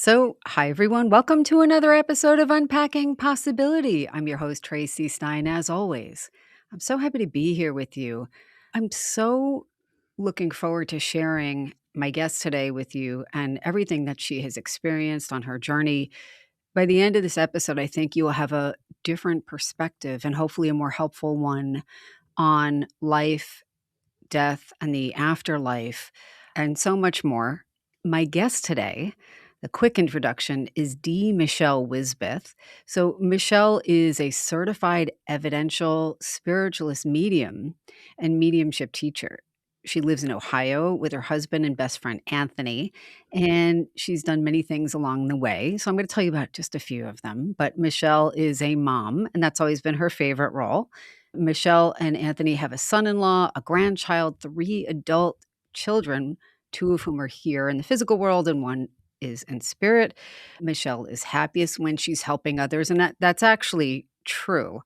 Hi everyone. Welcome to another episode of Unpacking Possibility. I'm your host, Traci Stein, as always. I'm so happy to be here with you. I'm so looking forward to sharing my guest today with you and everything that she has experienced on her journey. By the end of this episode, I think you will have a different perspective and hopefully a more helpful one on life, death, and the afterlife, and so much more. My guest today, the quick introduction, is Michelle Wisbith. So, Michelle is a certified evidential spiritualist medium and mediumship teacher. She lives in Ohio with her husband and best friend, Anthony, and she's done many things along the way. So, I'm going to tell you about just a few of them. But Michelle is a mom, and that's always been her favorite role. Michelle and Anthony have a son in law, a grandchild, three adult children, two of whom are here in the physical world, and one is in spirit. Michelle is happiest when she's helping others, and that's actually true.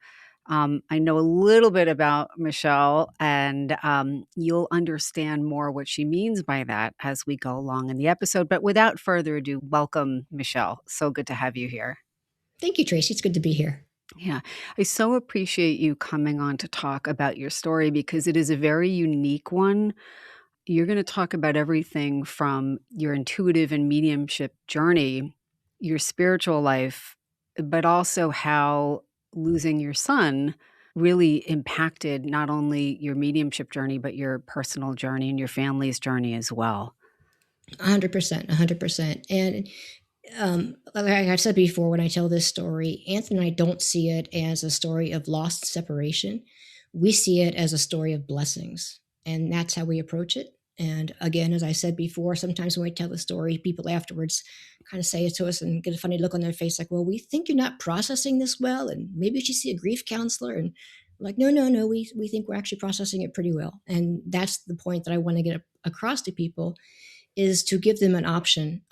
I know a little bit about Michelle, and you'll understand more what she means by that as we go along in the episode. But without further ado, welcome, Michelle. So good to have you here. Thank you, Traci. It's good to be here. Yeah, I so appreciate you coming on to talk about your story because it is a very unique one. You're going to talk about everything from your intuitive and mediumship journey, your spiritual life, but also how losing your son really impacted not only your mediumship journey, but your personal journey and your family's journey as well. 100%, 100%. And like I've said before, when I tell this story, Anthony and I don't see it as a story of lost separation. We see it as a story of blessings. And that's how we approach it. And again, as I said before, sometimes when we tell the story, people afterwards kind of say it to us and get a funny look on their face like, well, we think you're not processing this well. And maybe you should see a grief counselor. And we're like, no, no, no, we think we're actually processing it pretty well. And that's the point that I want to get across to people is to give them an option.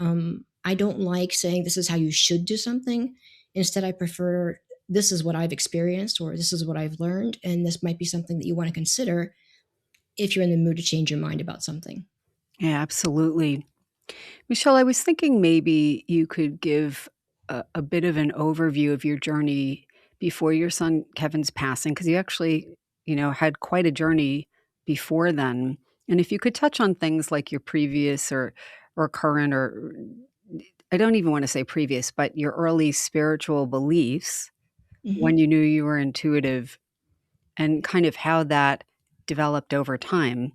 I don't like saying this is how you should do something. Instead, I prefer this is what I've experienced or this is what I've learned. And this might be something that you want to consider if you're in the mood to change your mind about something. Yeah, absolutely. Michelle, I was thinking maybe you could give a bit of an overview of your journey before your son Kevin's passing, because you actually, had quite a journey before then. And if you could touch on things like your previous or current, or I don't even want to say previous, but your early spiritual beliefs when Hmm. you knew you were intuitive and kind of how that developed over time.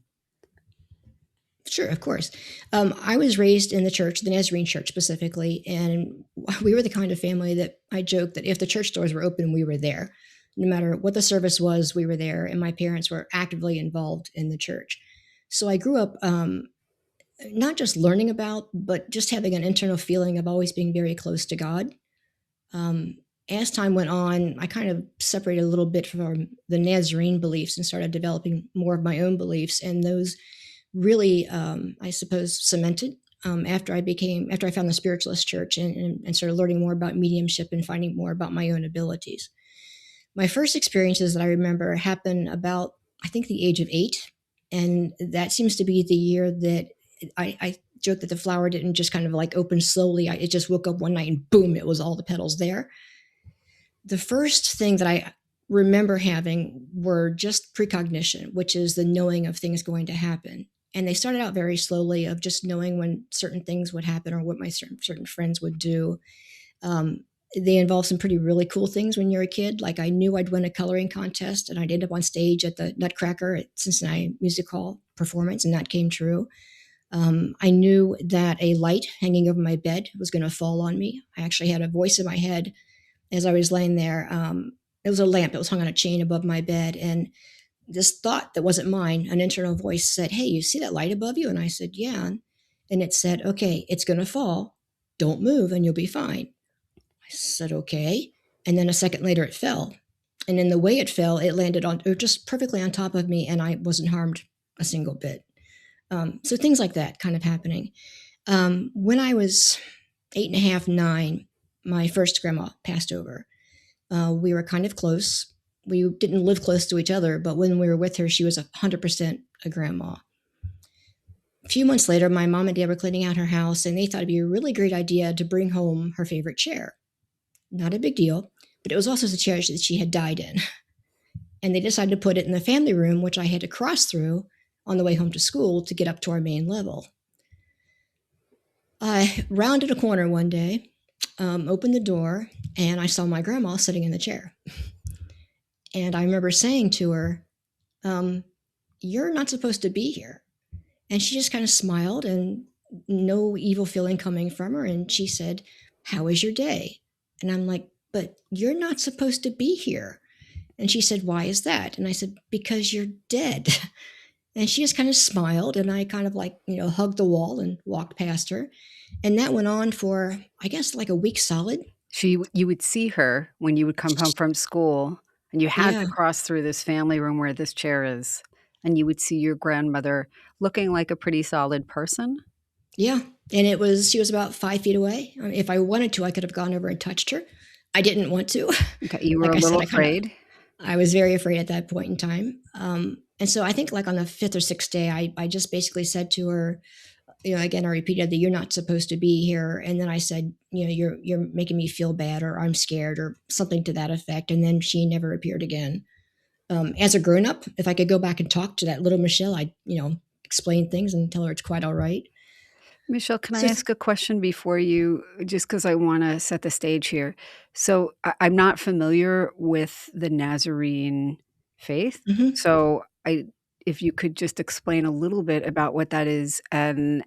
Sure, of course. I was raised in the church, the Nazarene church specifically, and we were the kind of family that I joked that if the church doors were open, we were there. No matter what the service was, we were there, and my parents were actively involved in the church. So I grew up not just learning about, but just having an internal feeling of always being very close to God. Um, as time went on, I kind of separated a little bit from the Nazarene beliefs and started developing more of my own beliefs, and those really, I suppose, cemented after I found the spiritualist church and started learning more about mediumship and finding more about my own abilities. My first experiences that I remember happened about, I think, the age of 8. And that seems to be the year that I joke that the flower didn't just kind of like open slowly. It just woke up one night and boom, it was all the petals there. The first thing that I remember having were just precognition, which is the knowing of things going to happen. And they started out very slowly of just knowing when certain things would happen or what my certain friends would do. They involve some pretty really cool things when you're a kid. Like I knew I'd win a coloring contest and I'd end up on stage at the Nutcracker at Cincinnati Music Hall performance, and that came true. I knew that a light hanging over my bed was going to fall on me. I actually had a voice in my head as I was laying there. It was a lamp. It was hung on a chain above my bed, and this thought that wasn't mine, an internal voice said, "Hey, you see that light above you?" And I said, "Yeah." And it said, "Okay, it's going to fall. Don't move, and you'll be fine." I said, "Okay." And then a second later, it fell. And in the way it fell, it landed on just perfectly on top of me, and I wasn't harmed a single bit. So things like that kind of happening. When I was 8.5, 9, my first grandma passed over. We were kind of close. We didn't live close to each other, but when we were with her, she was 100% a grandma. few months later, my mom and dad were cleaning out her house, and they thought it'd be a really great idea to bring home her favorite chair. Not a big deal, but it was also the chair that she had died in. And they decided to put it in the family room, which I had to cross through on the way home to school to get up to our main level. I rounded a corner one day, opened the door, and I saw my grandma sitting in the chair. And I remember saying to her, "You're not supposed to be here." And she just kind of smiled, and no evil feeling coming from her. And she said, "How was your day?" And I'm like, "But you're not supposed to be here." And she said, "Why is that?" And I said, "Because you're dead." And she just kind of smiled, and I kind of hugged the wall and walked past her. And that went on for, I guess, like a week solid. You would see her when you would come home from school, and you had Yeah. to cross through this family room where this chair is, and you would see your grandmother looking like a pretty solid person? Yeah. And she was about 5 feet away. I mean, if I wanted to, I could have gone over and touched her. I didn't want to. Okay, you were Like a I said, little afraid? I was very afraid at that point in time. And so I think like on the fifth or sixth day, I just basically said to her, again, I repeated that you're not supposed to be here. And then I said, you're making me feel bad, or I'm scared, or something to that effect. And then she never appeared again. As a grown up, if I could go back and talk to that little Michelle, I'd, explain things and tell her it's quite all right. Michelle, can I So, ask a question before you, just because I wanna set the stage here? So, I'm not familiar with the Nazarene faith, mhm. so I if you could just explain a little bit about what that is, and,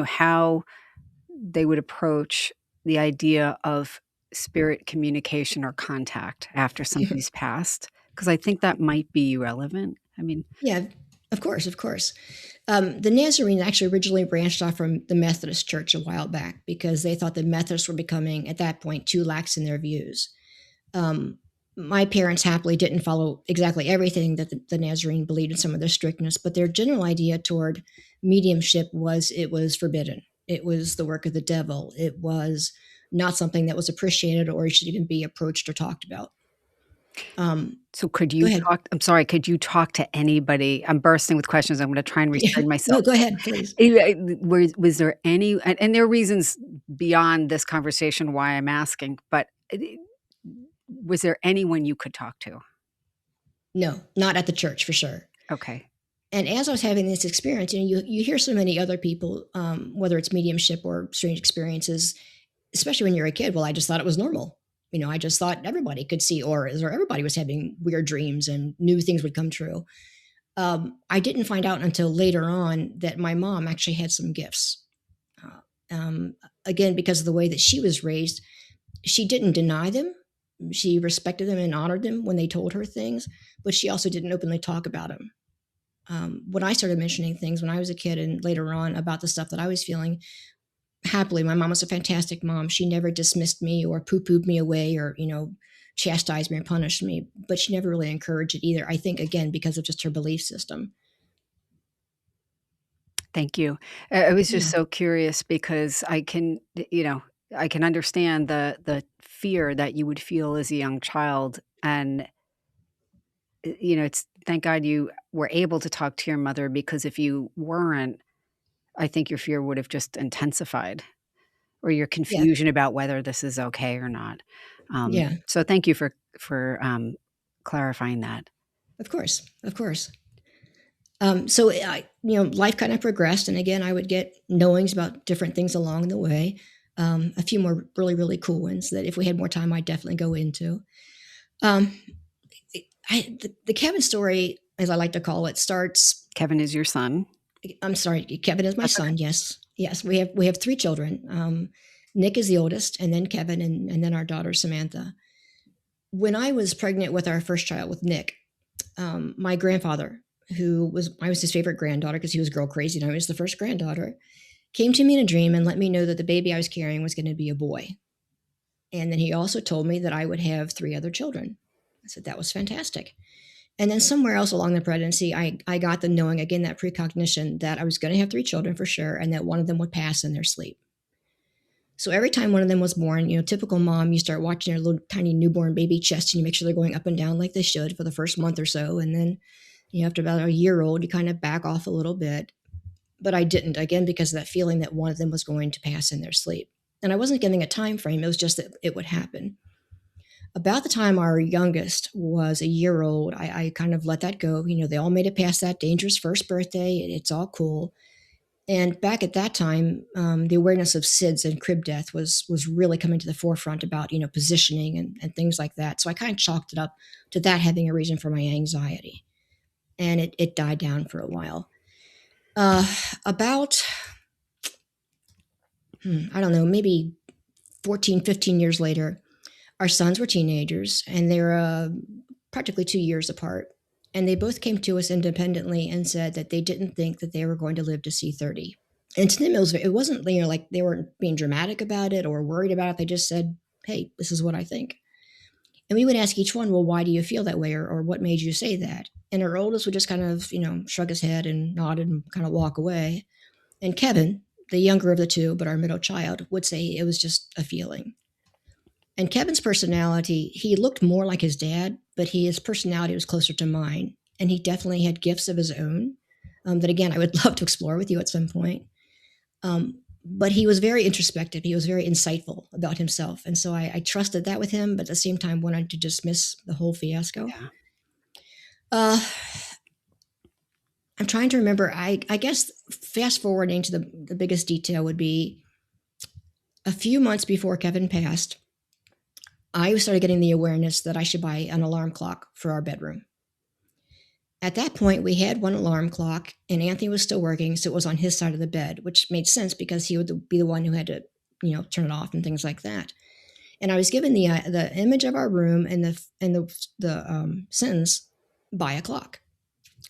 how they would approach the idea of spirit communication or contact after somebody's passed, because I think that might be relevant. I mean, Yeah, of course, of course. The Nazarene actually originally branched off from the Methodist Church a while back because they thought the Methodists were becoming, at that point, too lax in their views. Um, my parents happily didn't follow exactly everything that the Nazarene believed in some of their strictness, but their general idea toward mediumship was it was forbidden. It was the work of the devil. It was not something that was appreciated or should even be approached or talked about. Um, so could Go you ahead. talk I'm sorry, could you talk to anybody? I'm bursting with questions, I'm gonna try and Yeah. restrain No, myself. go ahead, please. Was there any, and there are reasons beyond this conversation why I'm asking, but, was there anyone you could talk to? No, not at the church for sure. Okay. And as I was having this experience, you hear so many other people, whether it's mediumship or strange experiences, especially when you're a kid. Well, I just thought it was normal. I just thought everybody could see auras, or everybody was having weird dreams and new things would come true. I didn't find out until later on that my mom actually had some gifts. Again, because of the way that she was raised, she didn't deny them. She respected them and honored them when they told her things, but she also didn't openly talk about them. When I started mentioning things when I was a kid and later on about the stuff that I was feeling, happily, my mom was a fantastic mom. She never dismissed me or poo pooed me away or, chastised me or punished me, but she never really encouraged it either. I think, again, because of just her belief system. Thank you. I was just Yeah. so curious because I can understand the fear that you would feel as a young child, and, it's thank God you were able to talk to your mother, because if you weren't, I think your fear would have just intensified, or your Yeah. confusion about whether this is okay or not. Yeah. So thank you for clarifying that. Of course. Of course. So life kind of progressed. And again, I would get knowings about different things along the way. A few more really, really cool ones that if we had more time, I'd definitely go into. Um, the Kevin story, as I like to call it, starts. Kevin is your son. I'm sorry, Kevin is my That's okay. son. Yes, yes, we have three children. Nick is the oldest, and then Kevin, and then our daughter Samantha. When I was pregnant with our first child, with Nick, my grandfather, I was his favorite granddaughter because he was girl crazy, and I was the first granddaughter, came to me in a dream and let me know that the baby I was carrying was going to be a boy. And then he also told me that I would have three other children. I said that was fantastic. And then somewhere else along the pregnancy, I got the knowing, again, that precognition that I was going to have three children for sure, and that one of them would pass in their sleep. So every time one of them was born, typical mom, you start watching their little tiny newborn baby chest and you make sure they're going up and down like they should for the first month or so. And then, after about a year old, you kind of back off a little bit. but I didn't, again, because of that feeling that one of them was going to pass in their sleep. And I wasn't giving a time frame. It was just that it would happen. About the time our youngest was a year old, I kind of let that go. They all made it past that dangerous first birthday. It's all cool. And back at that time, the awareness of SIDS and crib death was really coming to the forefront about, positioning and things like that. So I kind of chalked it up to that having a reason for my anxiety. And it died down for a while. About, I don't know, maybe 14, 15 years later, our sons were teenagers, and they're practically 2 years apart. And they both came to us independently and said that they didn't think that they were going to live to see 30. And to them, it wasn't like they weren't being dramatic about it or worried about it. They just said, hey, this is what I think. And we would ask each one, well, why do you feel that way? Or what made you say that? And our oldest would just kind of, shrug his head and nod and kind of walk away. And Kevin, the younger of the two, but our middle child, would say it was just a feeling. And Kevin's personality, he looked more like his dad, but his personality was closer to mine. And he definitely had gifts of his own that, again, I would love to explore with you at some point. But he was very introspective. He was very insightful about himself. And so I trusted that with him, but at the same time wanted to dismiss the whole fiasco. Yeah. I'm trying to remember. I guess fast forwarding to the biggest detail would be a few months before Kevin passed, I started getting the awareness that I should buy an alarm clock for our bedroom. At that point, we had one alarm clock, and Anthony was still working, so it was on his side of the bed, which made sense because he would be the one who had to, turn it off and things like that. And I was given the image of our room and the sentence, buy a clock.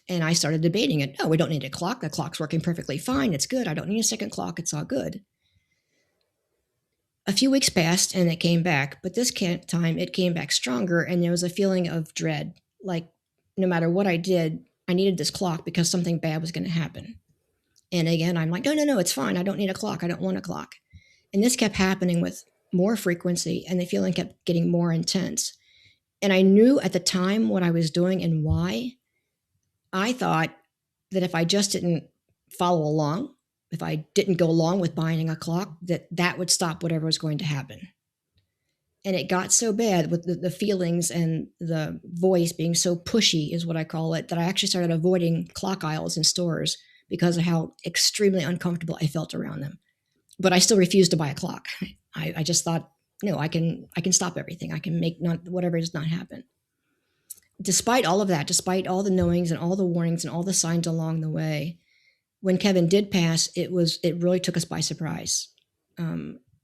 And I started debating it. Oh, we don't need a clock. The clock's working perfectly fine. It's good. I don't need a second clock. It's all good. A few weeks passed and it came back, but this time it came back stronger, and there was a feeling of dread. Like no matter what I did, I needed this clock because something bad was going to happen. And again, I'm like, no, it's fine. I don't need a clock. I don't want a clock. And this kept happening with more frequency, and the feeling kept getting more intense. And I knew at the time what I was doing and why. I thought that if I just didn't follow along, if I didn't go along with buying a clock, that would stop whatever was going to happen. And it got so bad with the feelings and the voice being so pushy, is what I call it, that I actually started avoiding clock aisles in stores because of how extremely uncomfortable I felt around them. But I still refused to buy a clock. I just thought, no, I can stop everything. I can make whatever does not happen. Despite all of that, despite all the knowings and all the warnings and all the signs along the way, when Kevin did pass, it really took us by surprise.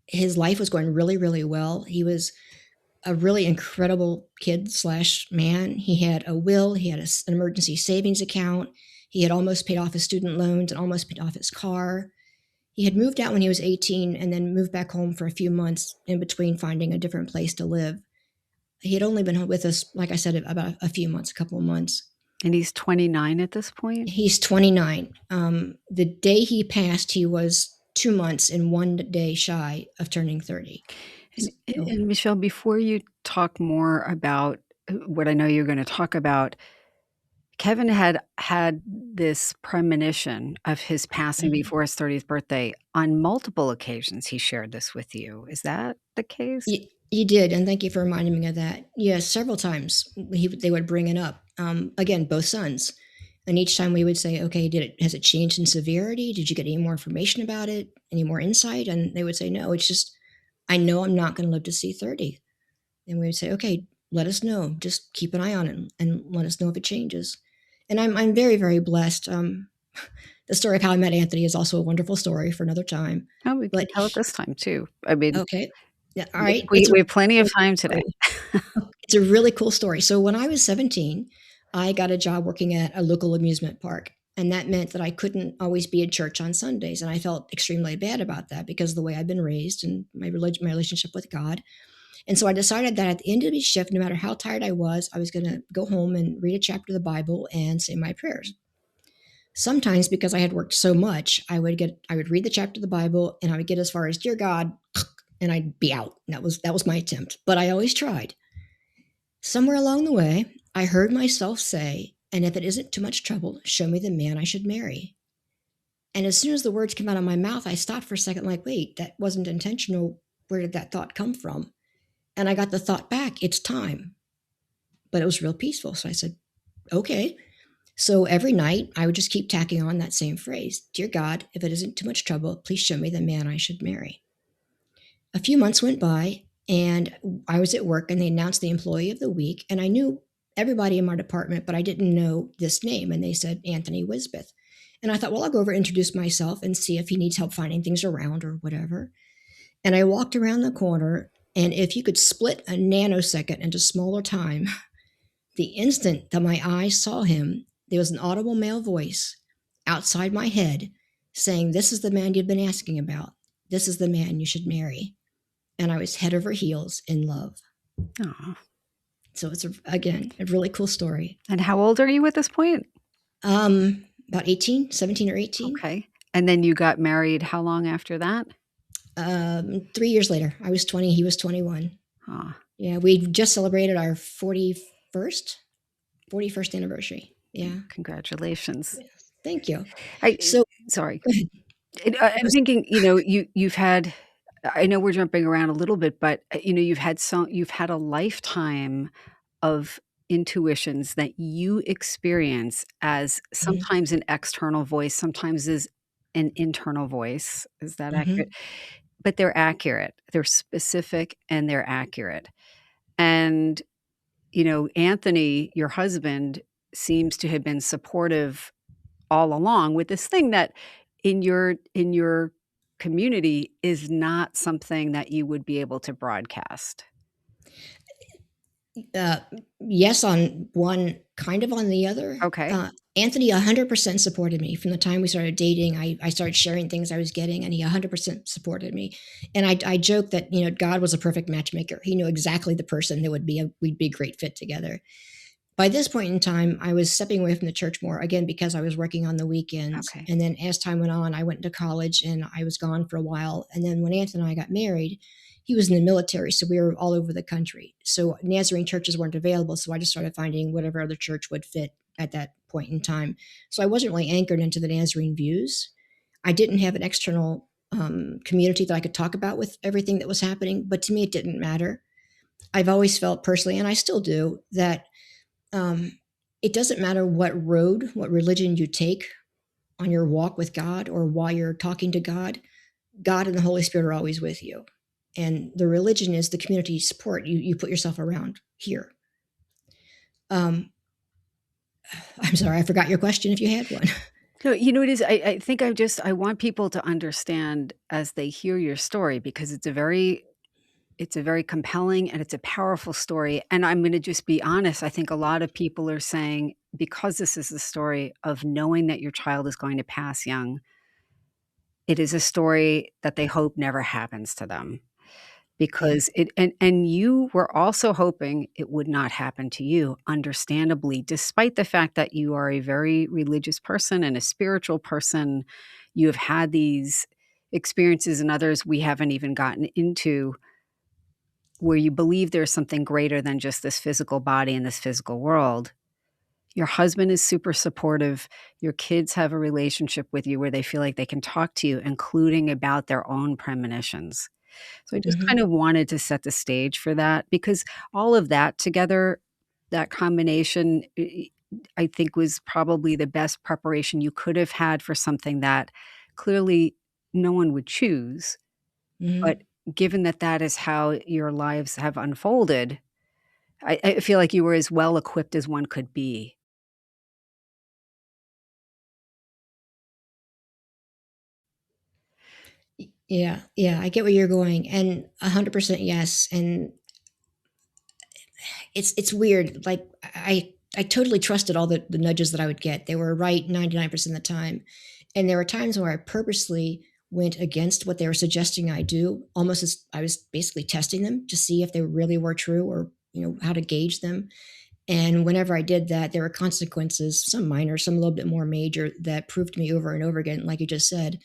His life was going really, really well. He was a really incredible kid/man. He had a will. He had an emergency savings account. He had almost paid off his student loans and almost paid off his car. He had moved out when he was 18 and then moved back home for a few months in between finding a different place to live. He had only been with us, like I said, about a few months, a couple of months. And he's 29 at this point? He's 29. The day he passed, he was 2 months and 1 day shy of turning 30. And Michelle, before you talk more about what I know you're going to talk about, Kevin had this premonition of his passing before his 30th birthday on multiple occasions. He shared this with you. Is that the case? He did, and thank you for reminding me of that. Yes, several times they would bring it up. Again, both sons. And each time we would say, okay, has it changed in severity? Did you get any more information about it? Any more insight? And they would say, no, it's just, I know I'm not going to live to see 30. And we would say, okay, let us know. Just keep an eye on it and let us know if it changes. And I'm very, very blessed. The story of how I met Anthony is also a wonderful story for another time. Oh, we can tell it this time too. I mean, okay. Yeah, all right. We have plenty of time today. It's a really cool story. So when I was 17, I got a job working at a local amusement park. And that meant that I couldn't always be at church on Sundays. And I felt extremely bad about that because of the way I'd been raised and my relationship with God. And so I decided that at the end of each shift, no matter how tired I was going to go home and read a chapter of the Bible and say my prayers. Sometimes because I had worked so much, I would read the chapter of the Bible and I would get as far as, dear God, and I'd be out. That was my attempt, but I always tried. Somewhere along the way, I heard myself say, and if it isn't too much trouble, show me the man I should marry. And as soon as the words came out of my mouth, I stopped for a second, like, wait, that wasn't intentional. Where did that thought come from? And I got the thought back, it's time. But it was real peaceful. So I said, okay. So every night I would just keep tacking on that same phrase: Dear God, if it isn't too much trouble, please show me the man I should marry. A few months went by, and I was at work, and they announced the employee of the week. And I knew everybody in my department, but I didn't know this name. And they said Anthony Wisbith. And I thought, well, I'll go over and introduce myself and see if he needs help finding things around or whatever. And I walked around the corner, and if you could split a nanosecond into smaller time, the instant that my eyes saw him, there was an audible male voice outside my head saying, "This is the man you've been asking about. This is the man you should marry." And I was head over heels in love. Aw. So it's, again, a really cool story. And how old are you at this point? About 18, 17 or 18. Okay. And then you got married how long after that? 3 years later. I was 20, he was 21. Ah. Yeah, we just celebrated our 41st anniversary. Yeah. Congratulations. Thank you. I So, sorry. go ahead. I'm thinking, you've had, I know we're jumping around a little bit, but, you've had a lifetime of intuitions that you experience as Mhm, sometimes an external voice, sometimes as an internal voice. Is that accurate? mhm. But they're accurate. They're specific and they're accurate. And, Anthony, your husband, seems to have been supportive all along with this thing that in your community is not something that you would be able to broadcast. Uh, yes, on one, kind of on the other. Okay. Anthony 100% supported me from the time we started dating. I started sharing things I was getting, and he 100% supported me. And I joke that God was a perfect matchmaker. He knew exactly the person that we'd be a great fit together. By this point in time, I was stepping away from the church more, again, because I was working on the weekends. Okay. And then as time went on, I went into college and I was gone for a while. And then when Anthony and I got married, he was in the military, so we were all over the country. So Nazarene churches weren't available. So I just started finding whatever other church would fit at that point in time. So I wasn't really anchored into the Nazarene views. I didn't have an external community that I could talk about with everything that was happening. But to me, it didn't matter. I've always felt personally, and I still do, that um, it doesn't matter what religion you take on your walk with God or while you're talking to God. God and the Holy Spirit are always with you. And the religion is the community support you put yourself around here. Um, I'm sorry, I forgot your question if you had one. No, it is. I think I want people to understand as they hear your story because it's a very compelling and it's a powerful story. And I'm going to just be honest. I think a lot of people are saying, because this is the story of knowing that your child is going to pass young, it is a story that they hope never happens to them. Yeah. Because and you were also hoping it would not happen to you, understandably, despite the fact that you are a very religious person and a spiritual person. You have had these experiences and others we haven't even gotten into, where you believe there's something greater than just this physical body and this physical world. Your husband is super supportive. Your kids have a relationship with you where they feel like they can talk to you, including about their own premonitions. So I just kind Mhm. of wanted to set the stage for that because all of that together, that combination, I think was probably the best preparation you could have had for something that clearly no one would choose. But Mhm. given that that is how your lives have unfolded, I feel like you were as well equipped as one could be. Yeah, yeah, I get where you're going, and 100% yes. And it's weird. Like I totally trusted all the nudges that I would get. They were right 99% of the time. And there were times where I purposely went against what they were suggesting I do, almost as I was basically testing them to see if they really were true, or how to gauge them. And whenever I did that, there were consequences, some minor, some a little bit more major, that proved to me over and over again, like you just said,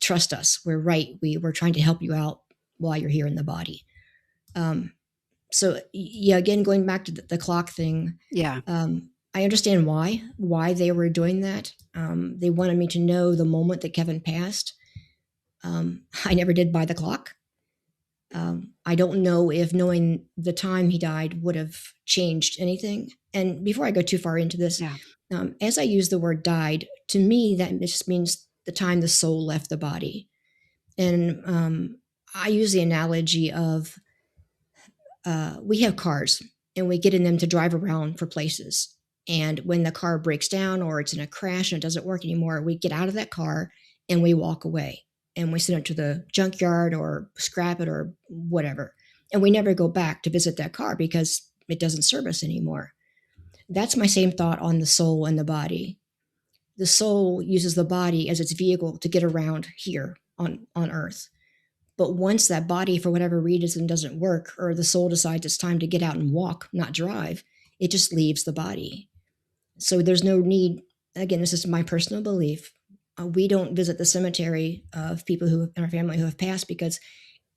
trust us. We're right. We're trying to help you out while you're here in the body. Um, so yeah, again, going back to the clock thing, Yeah. um, I understand why they were doing that. They wanted me to know the moment that Kevin passed. I never did buy the clock. I don't know if knowing the time he died would have changed anything. And before I go too far into this, Yeah. as I use the word died, to me, that just means the time the soul left the body. And I use the analogy of we have cars and we get in them to drive around for places. And when the car breaks down or it's in a crash and it doesn't work anymore, we get out of that car and we walk away and we send it to the junkyard or scrap it or whatever. And we never go back to visit that car because it doesn't serve us anymore. That's my same thought on the soul and the body. The soul uses the body as its vehicle to get around here on earth. But once that body, for whatever reason, doesn't work, or the soul decides it's time to get out and walk, not drive, it just leaves the body. So there's no need, again, this is my personal belief. We don't visit the cemetery of people who in our family who have passed because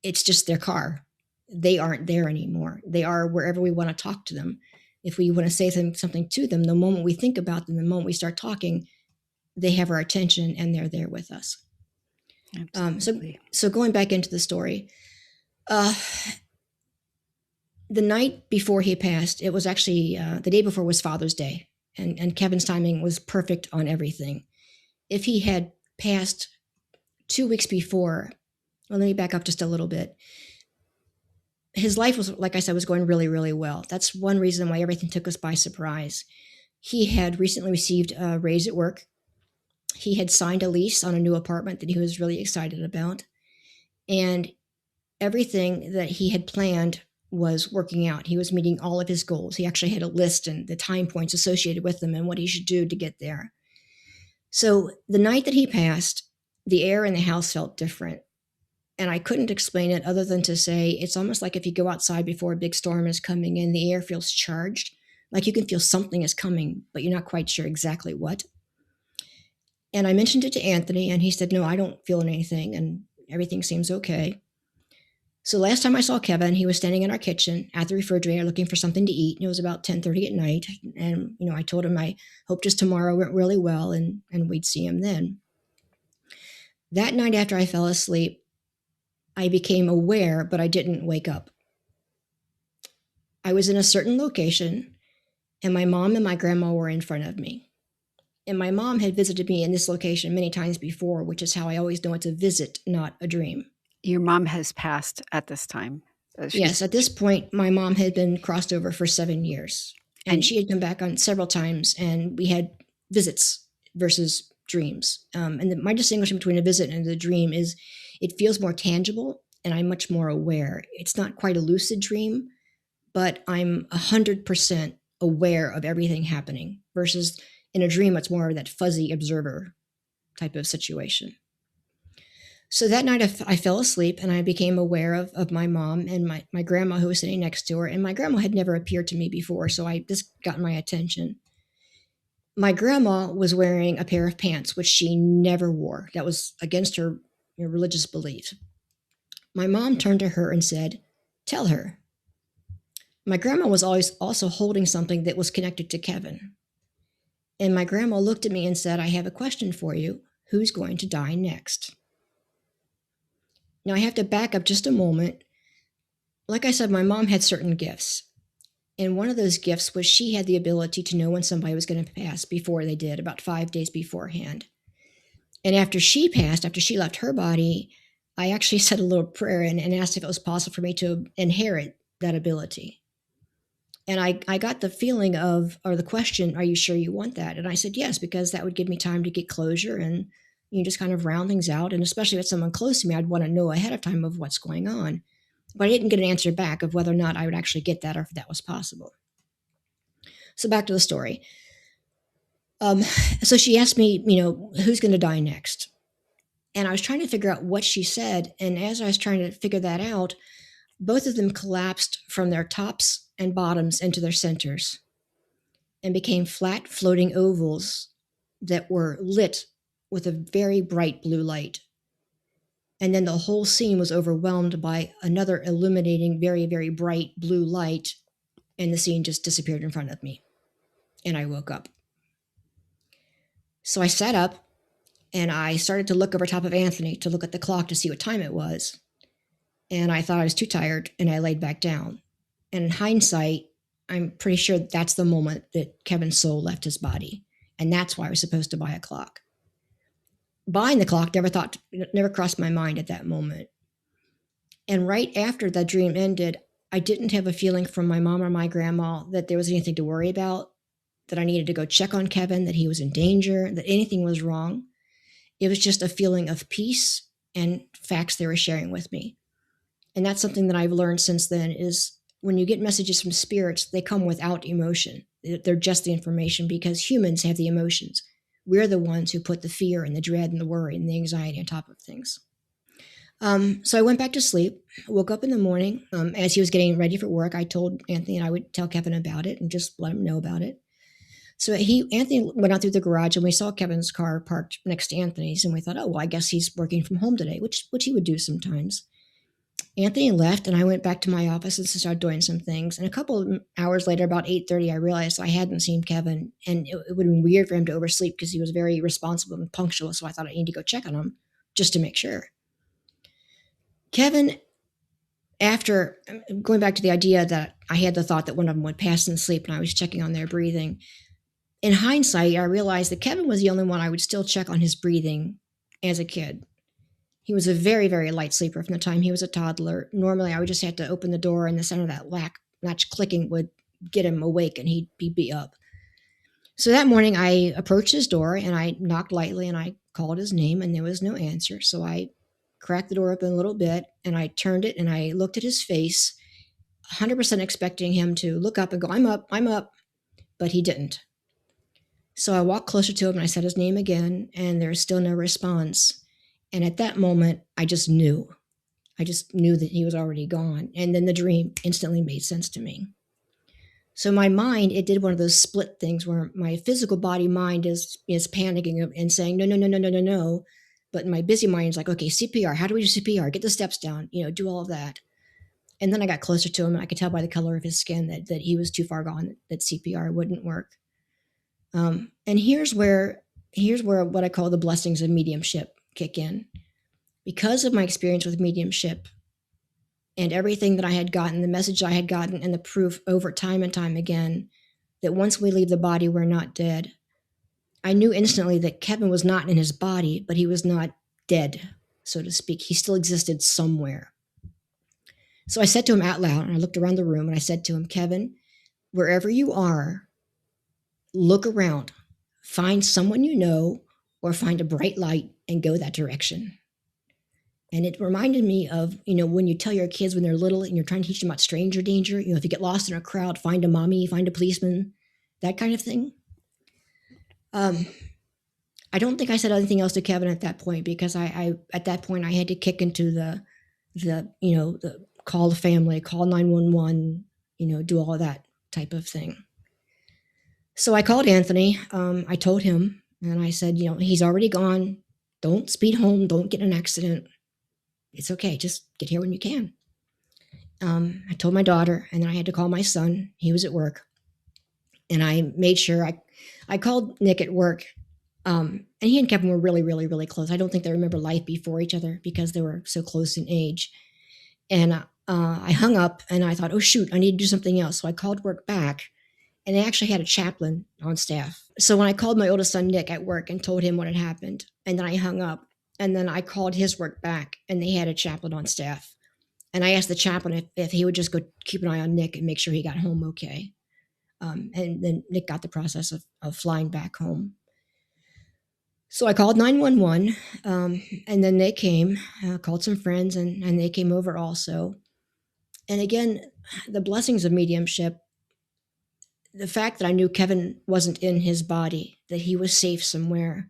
it's just their car. They aren't there anymore. They are wherever we want to talk to them. If we want to say something to them, the moment we think about them, the moment we start talking, they have our attention and they're there with us. Absolutely. So going back into the story, the night before he passed, it was actually the day before was Father's Day, and Kevin's timing was perfect on everything. If he had passed 2 weeks before, well, let me back up just a little bit. His life was, like I said, was going really, really well. That's one reason why everything took us by surprise. He had recently received a raise at work. He had signed a lease on a new apartment that he was really excited about. And everything that he had planned was working out. He was meeting all of his goals. He actually had a list and the time points associated with them and what he should do to get there. So the night that he passed, the air in the house felt different. And I couldn't explain it other than to say it's almost like if you go outside before a big storm is coming in, the air feels charged. Like you can feel something is coming, but you're not quite sure exactly what. And I mentioned it to Anthony, and he said, no, I don't feel anything, and everything seems okay. So last time I saw Kevin, he was standing in our kitchen at the refrigerator looking for something to eat. It was about 10:30 at night. And, I told him I hoped just tomorrow went really well and we'd see him then. That night after I fell asleep, I became aware, but I didn't wake up. I was in a certain location, and my mom and my grandma were in front of me. And my mom had visited me in this location many times before, which is how I always know it's a visit, not a dream. Your mom has passed at this time. Yes, at this point, my mom had been crossed over for 7 years. And she had come back on several times, and we had visits versus dreams. My distinction between a visit and a dream is it feels more tangible, and I'm much more aware. It's not quite a lucid dream, but I'm 100% aware of everything happening, versus in a dream, it's more of that fuzzy observer type of situation. So that night I fell asleep and I became aware of my mom and my grandma who was sitting next to her. And my grandma had never appeared to me before, so this got my attention. My grandma was wearing a pair of pants, which she never wore. That was against her religious beliefs. My mom turned to her and said, "Tell her." My grandma was always also holding something that was connected to Kevin. And my grandma looked at me and said, "I have a question for you. Who's going to die next?" Now, I have to back up just a moment. Like I said, my mom had certain gifts. And one of those gifts was she had the ability to know when somebody was going to pass before they did, about 5 days beforehand. And after she passed, after she left her body, I actually said a little prayer and asked if it was possible for me to inherit that ability. And I got the feeling or the question, "Are you sure you want that?" And I said yes, because that would give me time to get closure and just kind of round things out. And especially with someone close to me, I'd want to know ahead of time of what's going on. But I didn't get an answer back of whether or not I would actually get that or if that was possible. So back to the story. So she asked me, who's going to die next? And I was trying to figure out what she said. And as I was trying to figure that out, both of them collapsed from their tops and bottoms into their centers and became flat, floating ovals that were lit with a very bright blue light. And then the whole scene was overwhelmed by another illuminating, very, very bright blue light, and the scene just disappeared in front of me. and I woke up. So I sat up and I started to look over top of Anthony to look at the clock to see what time it was. And I thought I was too tired and I laid back down. And in hindsight, I'm pretty sure that's the moment that Kevin's soul left his body. And that's why I was supposed to buy a clock. Buying the clock never crossed my mind at that moment. And right after that dream ended, I didn't have a feeling from my mom or my grandma that there was anything to worry about, that I needed to go check on Kevin, that he was in danger, that anything was wrong. It was just a feeling of peace and facts they were sharing with me. And that's something that I've learned since then is when you get messages from spirits, they come without emotion. They're just the information because humans have the emotions. We're the ones who put the fear and the dread and the worry and the anxiety on top of things. So I went back to sleep, woke up in the morning. As he was getting ready for work, I told Anthony and I would tell Kevin about it and just let him know about it. So Anthony went out through the garage and we saw Kevin's car parked next to Anthony's and we thought, oh, well, I guess he's working from home today, which he would do sometimes. Anthony left and I went back to my office and started doing some things. And a couple of hours later, about 8:30, I realized I hadn't seen Kevin and it would have been weird for him to oversleep because he was very responsible and punctual. So I thought I need to go check on him just to make sure. Kevin, after going back to the idea that I had the thought that one of them would pass in sleep and I was checking on their breathing, in hindsight, I realized that Kevin was the only one I would still check on his breathing as a kid. He was a very, very light sleeper from the time he was a toddler. Normally, I would just have to open the door and the sound of that latch clicking would get him awake and he'd be up. So that morning, I approached his door and I knocked lightly and I called his name and there was no answer. So I cracked the door open a little bit and I turned it and I looked at his face, 100% expecting him to look up and go, I'm up, but he didn't. So I walked closer to him and I said his name again and there was still no response. And at that moment, I just knew that he was already gone. And then the dream instantly made sense to me. So my mind, it did one of those split things where my physical body mind is panicking and saying, no. But my busy mind is like, okay, CPR, how do we do CPR? Get the steps down, do all of that. And then I got closer to him and I could tell by the color of his skin that he was too far gone, that CPR wouldn't work. And here's where what I call the blessings of mediumship kick in. Because of my experience with mediumship and everything that I had gotten, the message I had gotten, and the proof over time and time again, that once we leave the body, we're not dead. I knew instantly that Kevin was not in his body, but he was not dead, so to speak. He still existed somewhere. So I said to him out loud, and I looked around the room, and I said to him, Kevin, wherever you are, look around, find someone you know, or find a bright light and go that direction. And it reminded me of, when you tell your kids when they're little and you're trying to teach them about stranger danger, if you get lost in a crowd, find a mommy, find a policeman, that kind of thing. I don't think I said anything else to Kevin at that point because I at that point I had to kick into the call the family, call 911, do all of that type of thing. So I called Anthony. I told him and I said, he's already gone. Don't speed home. Don't get in an accident. It's okay. Just get here when you can. I told my daughter and then I had to call my son. He was at work. And I made sure I called Nick at work. And he and Kevin were really, really, really close. I don't think they remember life before each other because they were so close in age. And I hung up and I thought, oh, shoot, I need to do something else. So I called work back and they actually had a chaplain on staff. So when I called my oldest son, Nick, at work and told him what had happened, and then I hung up, and then I called his work back and they had a chaplain on staff. And I asked the chaplain if he would just go keep an eye on Nick and make sure he got home okay. And then Nick got the process of flying back home. So I called 911, and then they came, called some friends, and they came over also. And again, the blessings of mediumship, the fact that I knew Kevin wasn't in his body, that he was safe somewhere.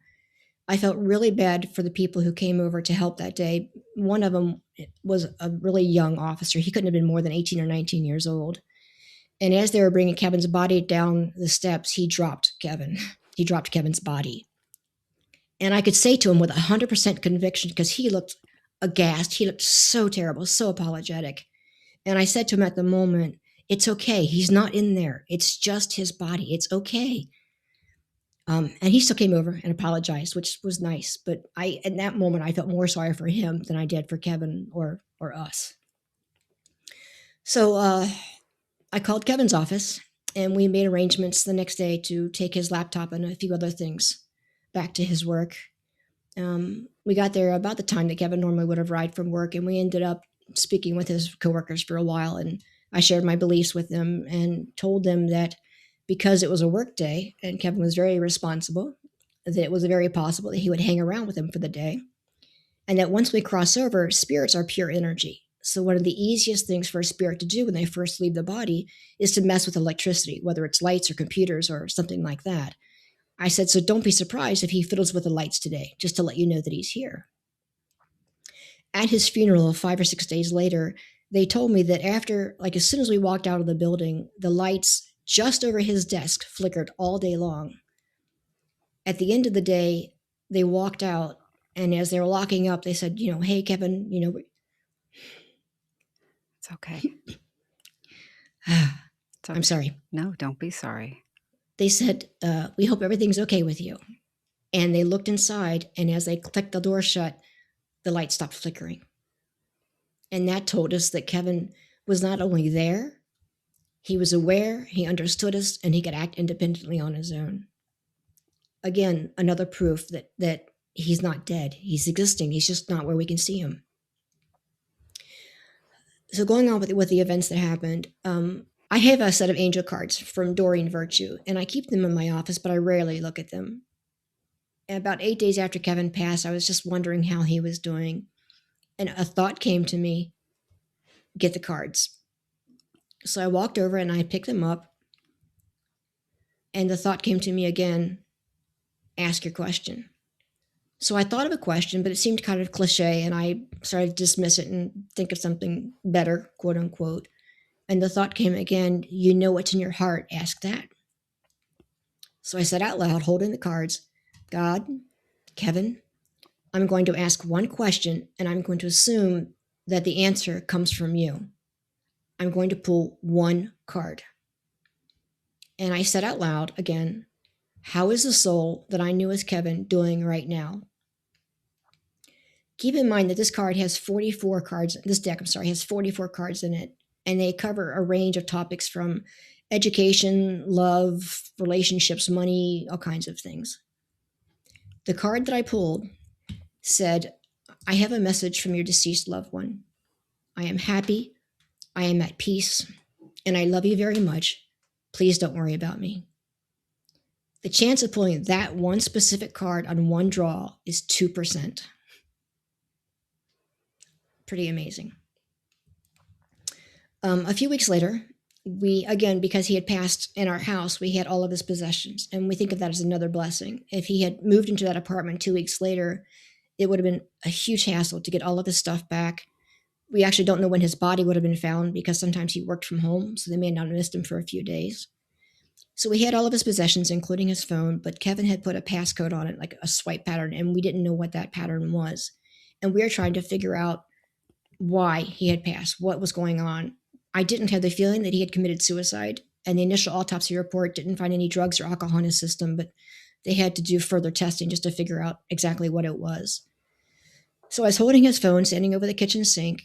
I felt really bad for the people who came over to help that day. One of them was a really young officer. He couldn't have been more than 18 or 19 years old. And as they were bringing Kevin's body down the steps, he dropped Kevin. He dropped Kevin's body. And I could say to him with 100% conviction, because he looked aghast. He looked so terrible, so apologetic. And I said to him at the moment, It's okay. He's not in there. It's just his body. It's okay. And he still came over and apologized, which was nice. But in that moment, I felt more sorry for him than I did for Kevin or us. So I called Kevin's office, and we made arrangements the next day to take his laptop and a few other things back to his work. We got there about the time that Kevin normally would have arrived from work, and we ended up speaking with his coworkers for a while. And I shared my beliefs with them and told them that because it was a work day and Kevin was very responsible, that it was very possible that he would hang around with him for the day. And that once we cross over, spirits are pure energy. So one of the easiest things for a spirit to do when they first leave the body is to mess with electricity, whether it's lights or computers or something like that. I said, so don't be surprised if he fiddles with the lights today, just to let you know that he's here. At his funeral, 5 or 6 days later, they told me that after, as soon as we walked out of the building, the lights just over his desk flickered all day long. At the end of the day, they walked out, and as they were locking up, they said, hey, Kevin, It's okay. It's I'm sorry. No, don't be sorry. They said, we hope everything's okay with you. And they looked inside, and as they clicked the door shut, the light stopped flickering. And that told us that Kevin was not only there, he was aware, he understood us, and he could act independently on his own. Again, another proof that he's not dead. He's existing. He's just not where we can see him. So going on with the events that happened, I have a set of angel cards from Doreen Virtue, and I keep them in my office, but I rarely look at them. And about 8 days after Kevin passed, I was just wondering how he was doing. And a thought came to me, get the cards. So I walked over and I picked them up. And the thought came to me again, ask your question. So I thought of a question, but it seemed kind of cliche, and I started to dismiss it and think of something better, quote unquote. And the thought came again, you know what's in your heart, ask that. So I said out loud, holding the cards, God, Kevin, I'm going to ask one question, and I'm going to assume that the answer comes from you. I'm going to pull one card. And I said out loud again, how is the soul that I knew as Kevin doing right now? Keep in mind that this card has 44 cards, this deck, has 44 cards in it, and they cover a range of topics from education, love, relationships, money, all kinds of things. The card that I pulled said, I have a message from your deceased loved one. I am happy, I am at peace, and I love you very much. Please don't worry about me. The chance of pulling that one specific card on one draw is 2%. Pretty amazing. A few weeks later, we, again, because he had passed in our house, we had all of his possessions, and we think of that as another blessing. If he had moved into that apartment 2 weeks later, it would have been a huge hassle to get all of his stuff back. We actually don't know when his body would have been found because sometimes he worked from home, so they may not have missed him for a few days. So we had all of his possessions, including his phone, but Kevin had put a passcode on it, like a swipe pattern, and we didn't know what that pattern was. And we were trying to figure out why he had passed, what was going on. I didn't have the feeling that he had committed suicide, and the initial autopsy report didn't find any drugs or alcohol in his system, but they had to do further testing just to figure out exactly what it was. So I was holding his phone, standing over the kitchen sink,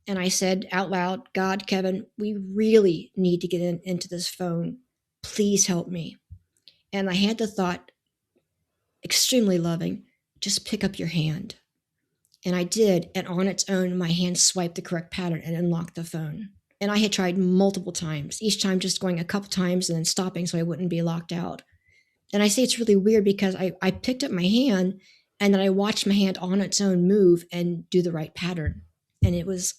and I said out loud, God, Kevin, we really need to get into this phone. Please help me. And I had the thought, extremely loving, just pick up your hand. And I did, and on its own, my hand swiped the correct pattern and unlocked the phone. And I had tried multiple times, each time just going a couple times and then stopping so I wouldn't be locked out. And I say it's really weird because I picked up my hand, and then I watched my hand on its own move and do the right pattern. And it was,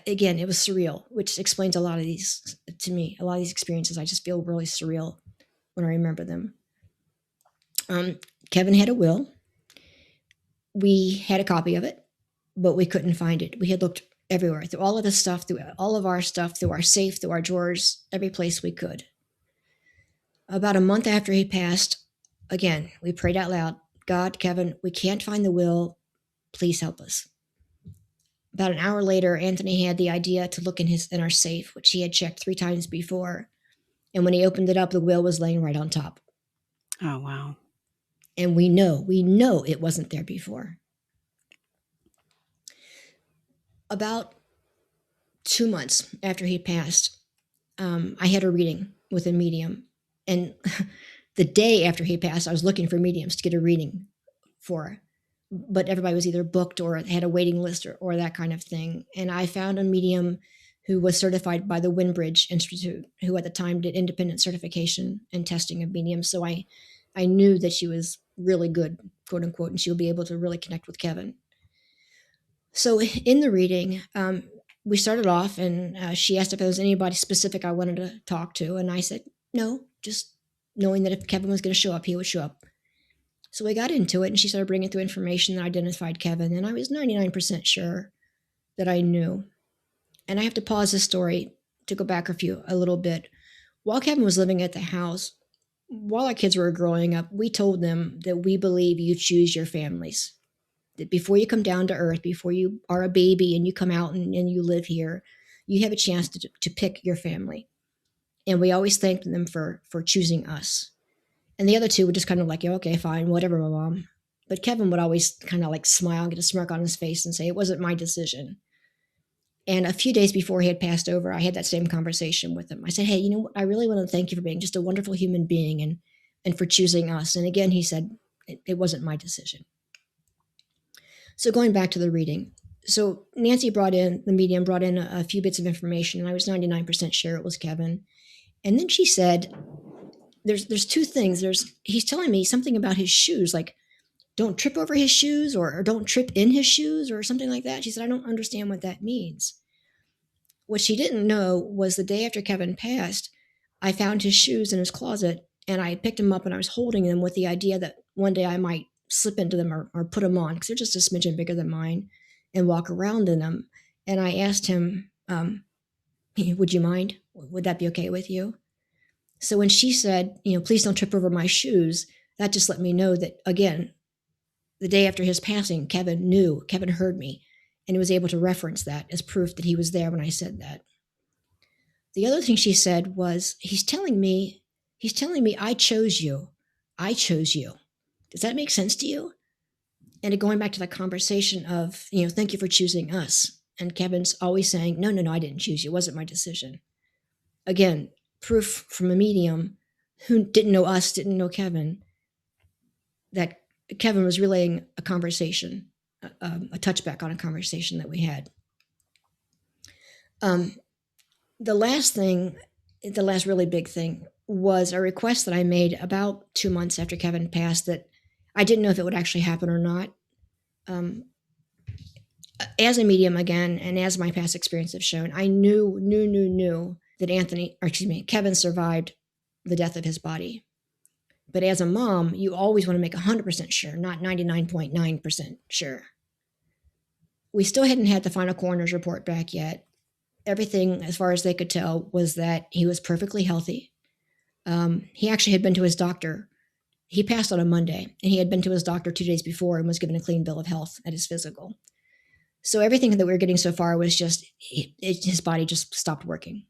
again, it was surreal, which explains a lot of these, to me, a lot of these experiences. I just feel really surreal when I remember them. Kevin had a will. We had a copy of it, but we couldn't find it. We had looked everywhere, through all of the stuff, through all of our stuff, through our safe, through our drawers, every place we could. About a month after he passed, again, we prayed out loud, God, Kevin, we can't find the will. Please help us. About an hour later, Anthony had the idea to look in our safe, which he had checked 3 times before. And when he opened it up, the will was laying right on top. Oh, wow. And we know it wasn't there before. About 2 months after he passed, I had a reading with a medium. And the day after he passed, I was looking for mediums to get a reading for. But everybody was either booked or had a waiting list or that kind of thing. And I found a medium who was certified by the Windbridge Institute, who at the time did independent certification and testing of mediums. So I knew that she was really good, quote unquote, and she would be able to really connect with Kevin. So in the reading, we started off, and she asked if there was anybody specific I wanted to talk to. And I said, no, just knowing that if Kevin was going to show up, he would show up. So we got into it, and she started bringing through information that identified Kevin, and I was 99% sure that I knew. And I have to pause this story to go back a little bit. While Kevin was living at the house, while our kids were growing up, we told them that we believe you choose your families. That before you come down to earth, before you are a baby and you come out and you live here, you have a chance to pick your family. And we always thanked them for choosing us. And the other two were just kind of like, yeah, okay, fine, whatever, Mom. But Kevin would always kind of like smile and get a smirk on his face and say, it wasn't my decision. And a few days before he had passed over, I had that same conversation with him. I said, hey, you know what? I really want to thank you for being just a wonderful human being and for choosing us. And again, he said, it wasn't my decision. So going back to the reading. So Nancy the medium brought in a few bits of information, and I was 99% sure it was Kevin. And then she said, there's two things. He's telling me something about his shoes, like don't trip over his shoes or don't trip in his shoes or something like that. She said, I don't understand what that means. What she didn't know was the day after Kevin passed, I found his shoes in his closet, and I picked them up and I was holding them with the idea that one day I might slip into them or put them on because they're just a smidgen bigger than mine and walk around in them. And I asked him, would you mind? Would that be okay with you? So when she said, please don't trip over my shoes, that just let me know that, again, the day after his passing, Kevin heard me, and he was able to reference that as proof that he was there when I said that. The other thing she said was, he's telling me, I chose you. I chose you. Does that make sense to you? And going back to the conversation of, thank you for choosing us. And Kevin's always saying, no, I didn't choose you. It wasn't my decision. Again, proof from a medium who didn't know us, didn't know Kevin, that Kevin was relaying a conversation, a touchback on a conversation that we had. The last really big thing was a request that I made about 2 months after Kevin passed that I didn't know if it would actually happen or not. As a medium again, and as my past experience have shown, I knew that Kevin survived the death of his body. But as a mom, you always want to make 100% sure, not 99.9% sure. We still hadn't had the final coroner's report back yet. Everything, as far as they could tell, was that he was perfectly healthy. He actually had been to his doctor. He passed on a Monday, and he had been to his doctor 2 days before and was given a clean bill of health at his physical. So everything that we were getting so far was just, his body just stopped working.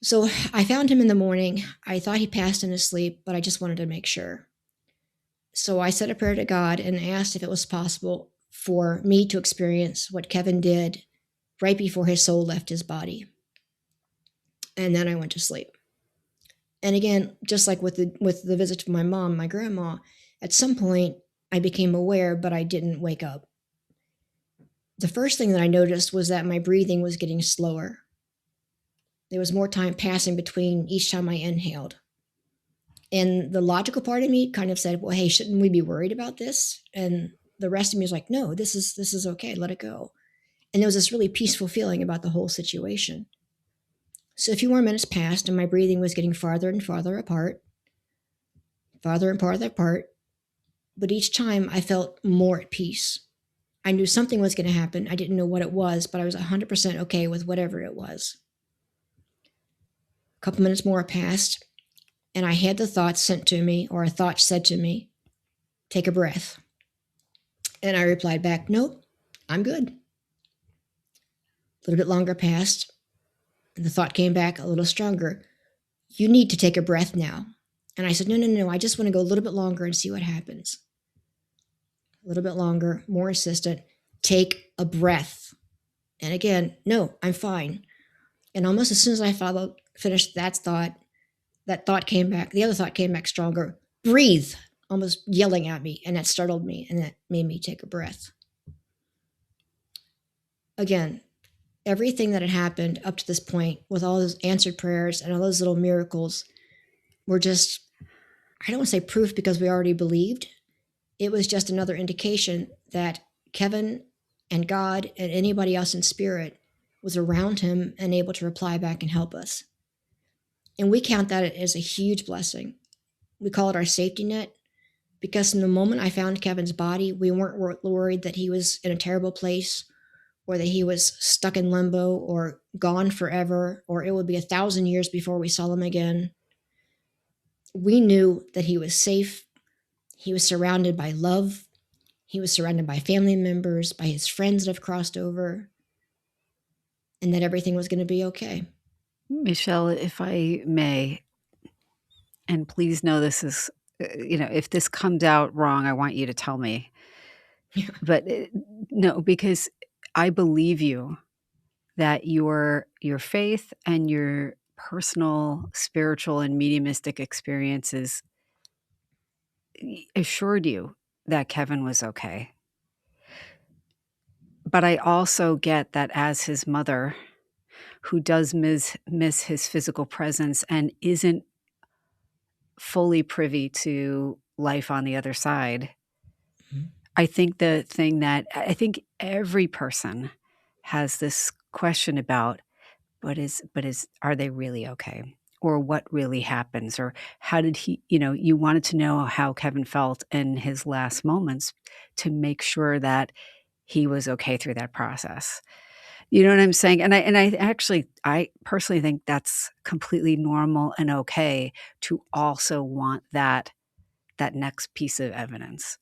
So I found him in the morning. I thought he passed in his sleep, but I just wanted to make sure. So I said a prayer to God and asked if it was possible for me to experience what Kevin did right before his soul left his body. And then I went to sleep. And again, just like with the visit to my mom, my grandma, at some point I became aware, but I didn't wake up. The first thing that I noticed was that my breathing was getting slower. There was more time passing between each time I inhaled. And the logical part of me kind of said, well, hey, shouldn't we be worried about this? And the rest of me was like, no, this is okay. Let it go. And there was this really peaceful feeling about the whole situation. So a few more minutes passed, and my breathing was getting farther and farther apart. But each time I felt more at peace. I knew something was going to happen. I didn't know what it was, but I was 100% okay with whatever it was. A couple minutes more passed, and I had the thought sent to me, or a thought said to me, take a breath. And I replied back, nope, I'm good. A little bit longer passed, and the thought came back a little stronger. You need to take a breath now. And I said, no, no, no, I just want to go a little bit longer and see what happens. A little bit longer, more insistent. Take a breath. And again, no, I'm fine. And almost as soon as I finished that thought came back. The other thought came back stronger. Breathe, almost yelling at me. And that startled me, and that made me take a breath. Again, everything that had happened up to this point with all those answered prayers and all those little miracles were just, I don't want to say proof because we already believed. It was just another indication that Kevin and God and anybody else in spirit was around him and able to reply back and help us. And we count that as a huge blessing. We call it our safety net, because from the moment I found Kevin's body, we weren't worried that he was in a terrible place, or that he was stuck in limbo or gone forever, or it would be 1,000 years before we saw him again. We knew that he was safe. He was surrounded by love. He was surrounded by family members, by his friends that have crossed over, and that everything was going to be okay. Michelle, if I may, and please know this is, if this comes out wrong, I want you to tell me. Yeah. But no, because I believe you that your faith and your personal, spiritual, and mediumistic experiences assured you that Kevin was okay. But I also get that as his mother, who does miss his physical presence and isn't fully privy to life on the other side, Mhm. I think the thing that I think every person has this question about, but are they really okay? Or what really happens? Or how did he, you wanted to know how Kevin felt in his last moments to make sure that he was okay through that process. You know what I'm saying? I personally think that's completely normal and okay to also want that next piece of evidence.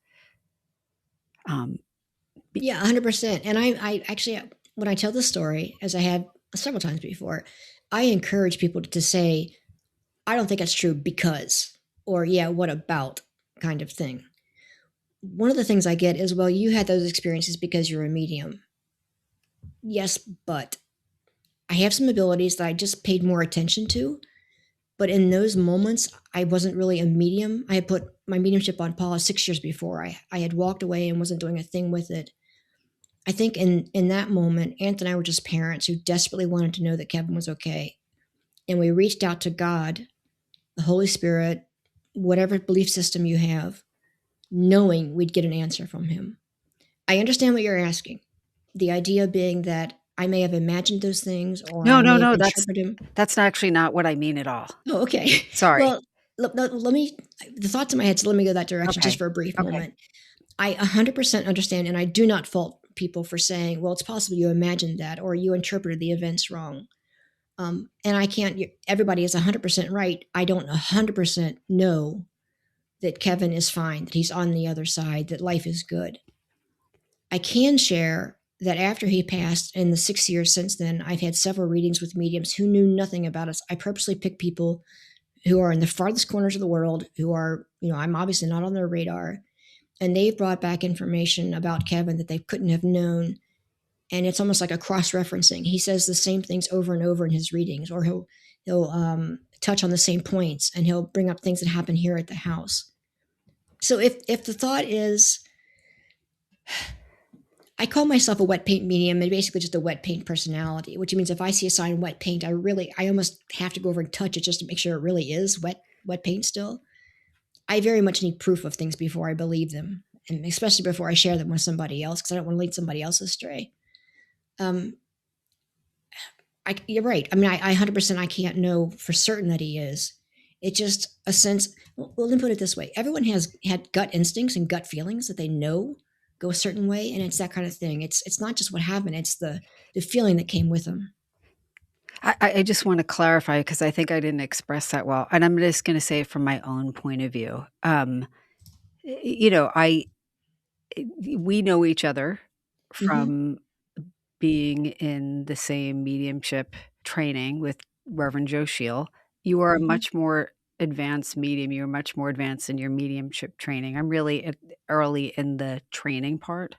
Yeah, 100%. And I actually, when I tell this story, as I have several times before, I encourage people to say, I don't think that's true because, or yeah, what about kind of thing. One of the things I get is, well, you had those experiences because you're a medium. Yes, but I have some abilities that I just paid more attention to. But in those moments, I wasn't really a medium. I had put my mediumship on pause 6 years before. I had walked away and wasn't doing a thing with it. I think in that moment, Ant and I were just parents who desperately wanted to know that Kevin was okay. And we reached out to God, the Holy Spirit, whatever belief system you have, knowing we'd get an answer from him. I understand what you're asking. The idea being that I may have imagined those things or No, I no, may have no, interpreted them. that's actually not what I mean at all. Oh, okay. Sorry. Well, let me, the thoughts in my head, so let me go that direction just Okay. for a brief Okay. moment. I 100% understand, and I do not fault people for saying, well, it's possible you imagined that or you interpreted the events wrong. And I can't, everybody is 100% right. I don't 100% know that Kevin is fine, that he's on the other side, that life is good. I can share that after he passed, in the 6 years since then, I've had several readings with mediums who knew nothing about us. I purposely picked people who are in the farthest corners of the world, who are, I'm obviously not on their radar. And they've brought back information about Kevin that they couldn't have known. And it's almost like a cross-referencing. He says the same things over and over in his readings, or he'll touch on the same points, and he'll bring up things that happen here at the house. So if the thought is, I call myself a wet paint medium, and basically just a wet paint personality, which means if I see a sign in wet paint, I almost have to go over and touch it just to make sure it really is wet paint still. I very much need proof of things before I believe them, and especially before I share them with somebody else, because I don't want to lead somebody else astray. You're right. I mean, I 100% I can't know for certain that he is. It's just a sense. Well, let me put it this way: everyone has had gut instincts and gut feelings that they know go a certain way, and it's that kind of thing. It's not just what happened; it's the feeling that came with them. I just want to clarify because I think I didn't express that well, and I'm just going to say it from my own point of view. You know, I we know each other Mm-hmm. from being in the same mediumship training with Reverend Joe Shiel. You are a Mhm. much more advanced medium. You're much more advanced in your mediumship training. I'm really early in the training part.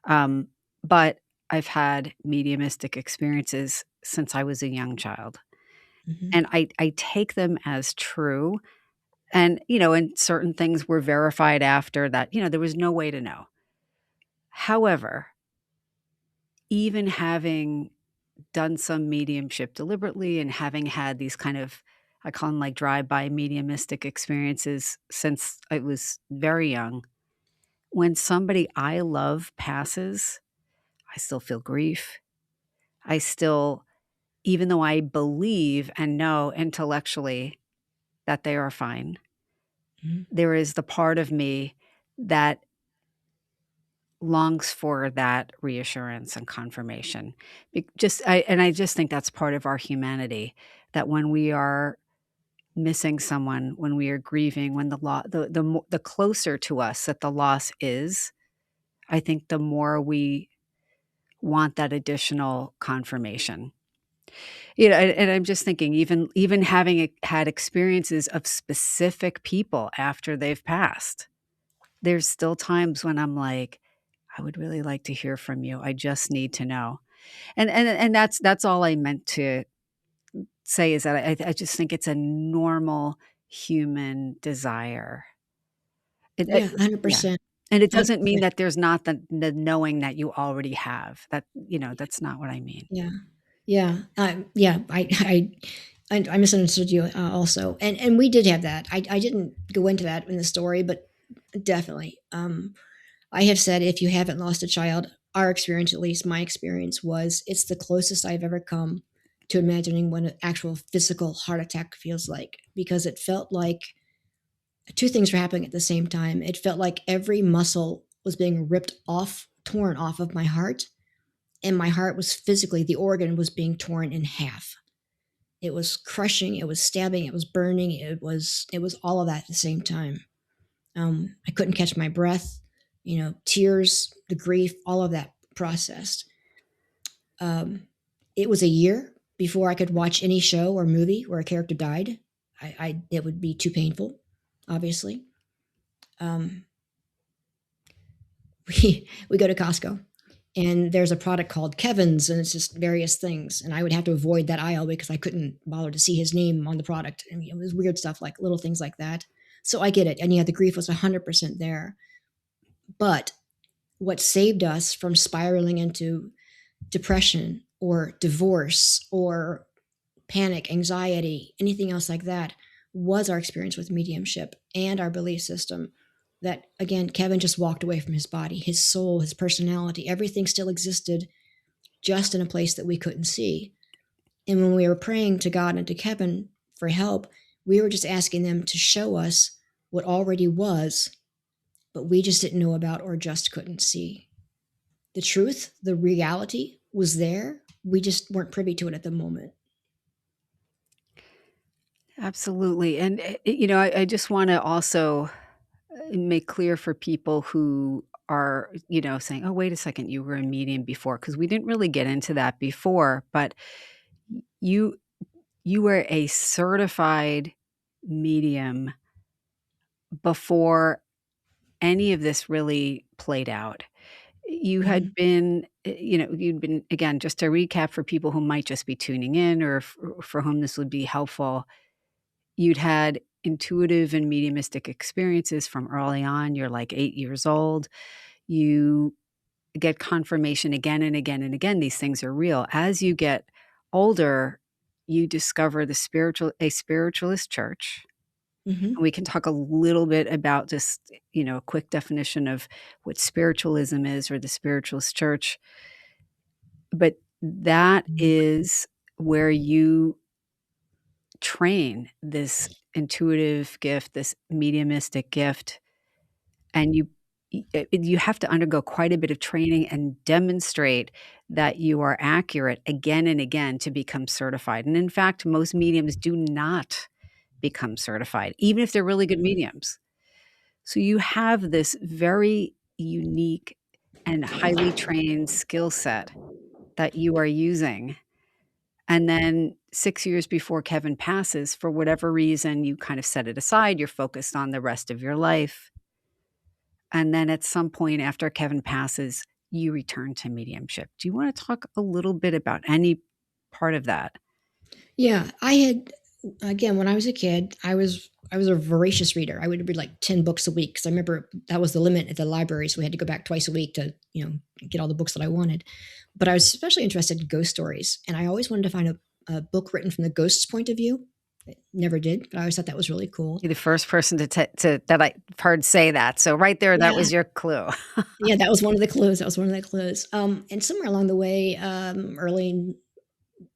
Um, but I've had mediumistic experiences since I was a young child. Mhm. And I take them as true. And, and certain things were verified after that, there was no way to know. However, even having done some mediumship deliberately and having had these kind of, I call them like drive-by mediumistic experiences since I was very young, when somebody I love passes, I still feel grief. I still, even though I believe and know intellectually that they are fine, Mhm. there is the part of me that longs for that reassurance and confirmation. I just think that's part of our humanity, that when we are missing someone, when we are grieving, when the closer to us that the loss is, I think the more we want that additional confirmation. And I'm just thinking, even having had experiences of specific people after they've passed, there's still times when I'm like, "I would really like to hear from you. I just need to know." And that's all I meant to say, is that I just think it's a normal human desire. Yeah, Yeah. 100%. And it I doesn't mean yeah, that there's not the knowing that you already have. That's not what I mean. yeah, yeah, yeah, I misunderstood you, also, and we did have that. I didn't go into that in the story, but definitely, I have said if you haven't lost a child, our experience, at least my experience, was it's the closest I've ever come to imagining what an actual physical heart attack feels like, because it felt like two things were happening at the same time. It felt like every muscle was being ripped off, torn off of my heart, and my heart was physically, the organ was being torn in half. It was crushing, it was stabbing, it was burning, it was all of that at the same time. I couldn't catch my breath, tears, the grief, all of that processed. Um, it was a year before I could watch any show or movie where a character died. It would be too painful, obviously. Um, we go to Costco, and there's a product called Kevin's, and it's just various things. And I would have to avoid that aisle because I couldn't bother to see his name on the product. And it was weird stuff, like little things like that. So I get it. And yeah, the grief was 100% there. But what saved us from spiraling into depression or divorce or panic, anxiety, anything else like that was our experience with mediumship and our belief system. That again, Kevin just walked away from his body, his soul, his personality, everything still existed, just in a place that we couldn't see. And when we were praying to God and to Kevin for help, we were just asking them to show us what already was, but we just didn't know about or just couldn't see. The truth, the reality was there. We just weren't privy to it at the moment. Absolutely. And, I just want to also make clear for people who are, saying, "Oh, wait a second, you were a medium before," because we didn't really get into that before, but you you were a certified medium before any of this really played out. You had Mhm. been, you'd been, again, just to recap for people who might just be tuning in, or for whom this would be helpful, you'd had intuitive and mediumistic experiences from early on. You're like 8 years old. You get confirmation again and again and again, these things are real. As you get older, you discover a spiritualist church. Mhm. We can talk a little bit about just, a quick definition of what spiritualism is, or the spiritualist church. But that is where you train this intuitive gift, this mediumistic gift, and you have to undergo quite a bit of training and demonstrate that you are accurate again and again to become certified. And in fact, most mediums do not become certified, even if they're really good Mhm. mediums. So you have this very unique and highly trained skill set that you are using. And then 6 years before Kevin passes, for whatever reason, you kind of set it aside, you're focused on the rest of your life, and then at some point after Kevin passes, you return to mediumship. Do you wanna talk a little bit about any part of that? Yeah, I had again, when I was a kid, I was a voracious reader. I would read like 10 books a week because I remember that was the limit at the library, so we had to go back twice a week to, get all the books that I wanted. But I was especially interested in ghost stories, and I always wanted to find a book written from the ghost's point of view. I never did, but I always thought that was really cool. You're the first person to that I've heard say that, so right there, that Yeah. was your clue. Yeah, that was one of the clues. That was one of the clues. And somewhere along the way,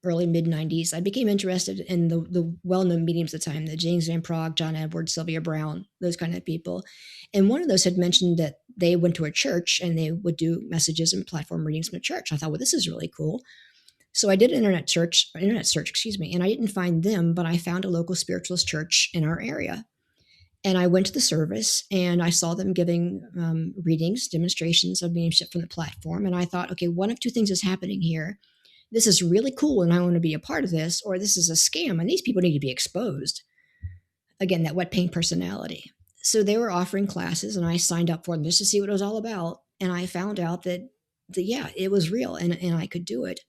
early mid '90s, I became interested in the well known mediums at the time, the James Van Prague, John Edwards, Sylvia Brown, those kind of people. And one of those had mentioned that they went to a church and they would do messages and platform readings from a church. I thought, well, this is really cool. So I did an internet search, excuse me, and I didn't find them, but I found a local spiritualist church in our area. And I went to the service and I saw them giving readings, demonstrations of mediumship from the platform. And I thought, okay, one of two things is happening here. This is really cool and I want to be a part of this, or this is a scam and these people need to be exposed. Again, that wet paint personality. So they were offering classes and I signed up for them just to see what it was all about. And I found out that yeah, it was real and I could do it.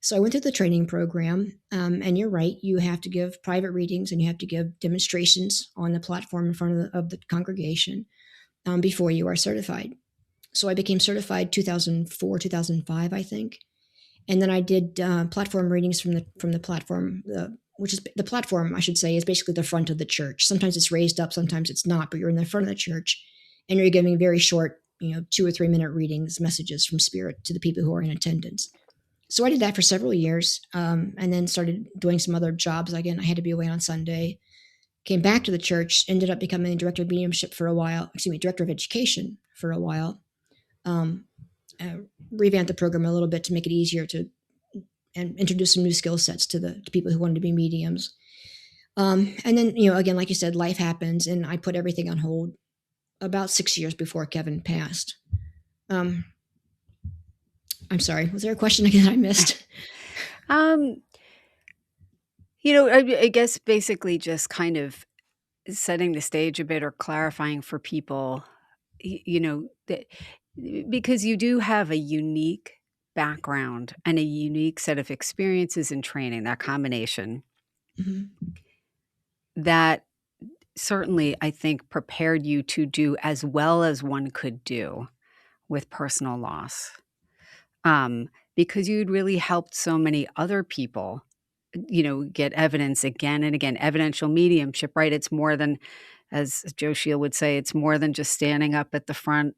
So I went through the training program, and you're right. You have to give private readings and you have to give demonstrations on the platform in front of the congregation before you are certified. So I became certified 2004, 2005, I think, and then I did platform readings from the platform, which is the platform, I should say, is basically the front of the church. Sometimes it's raised up, sometimes it's not, but you're in the front of the church, and you're giving very short, 2 or 3 minute readings, messages from spirit to the people who are in attendance. So I did that for several years, and then started doing some other jobs. Again, I had to be away on Sunday. Came back to the church, ended up becoming director of mediumship for a while. Excuse me, director of education for a while. Um, Revamped the program a little bit to make it easier to and introduce some new skill sets to people who wanted to be mediums. And then, again, like you said, life happens, and I put everything on hold about 6 years before Kevin passed. Um, I'm sorry. Was there a question again I missed? Um, I guess basically just kind of setting the stage a bit or clarifying for people, that because you do have a unique background and a unique set of experiences and training, that combination Mhm. that certainly I think prepared you to do as well as one could do with personal loss. Because you'd really helped so many other people, get evidence again and again. Evidential mediumship, right? It's more than, as Joe Shield would say, it's more than just standing up at the front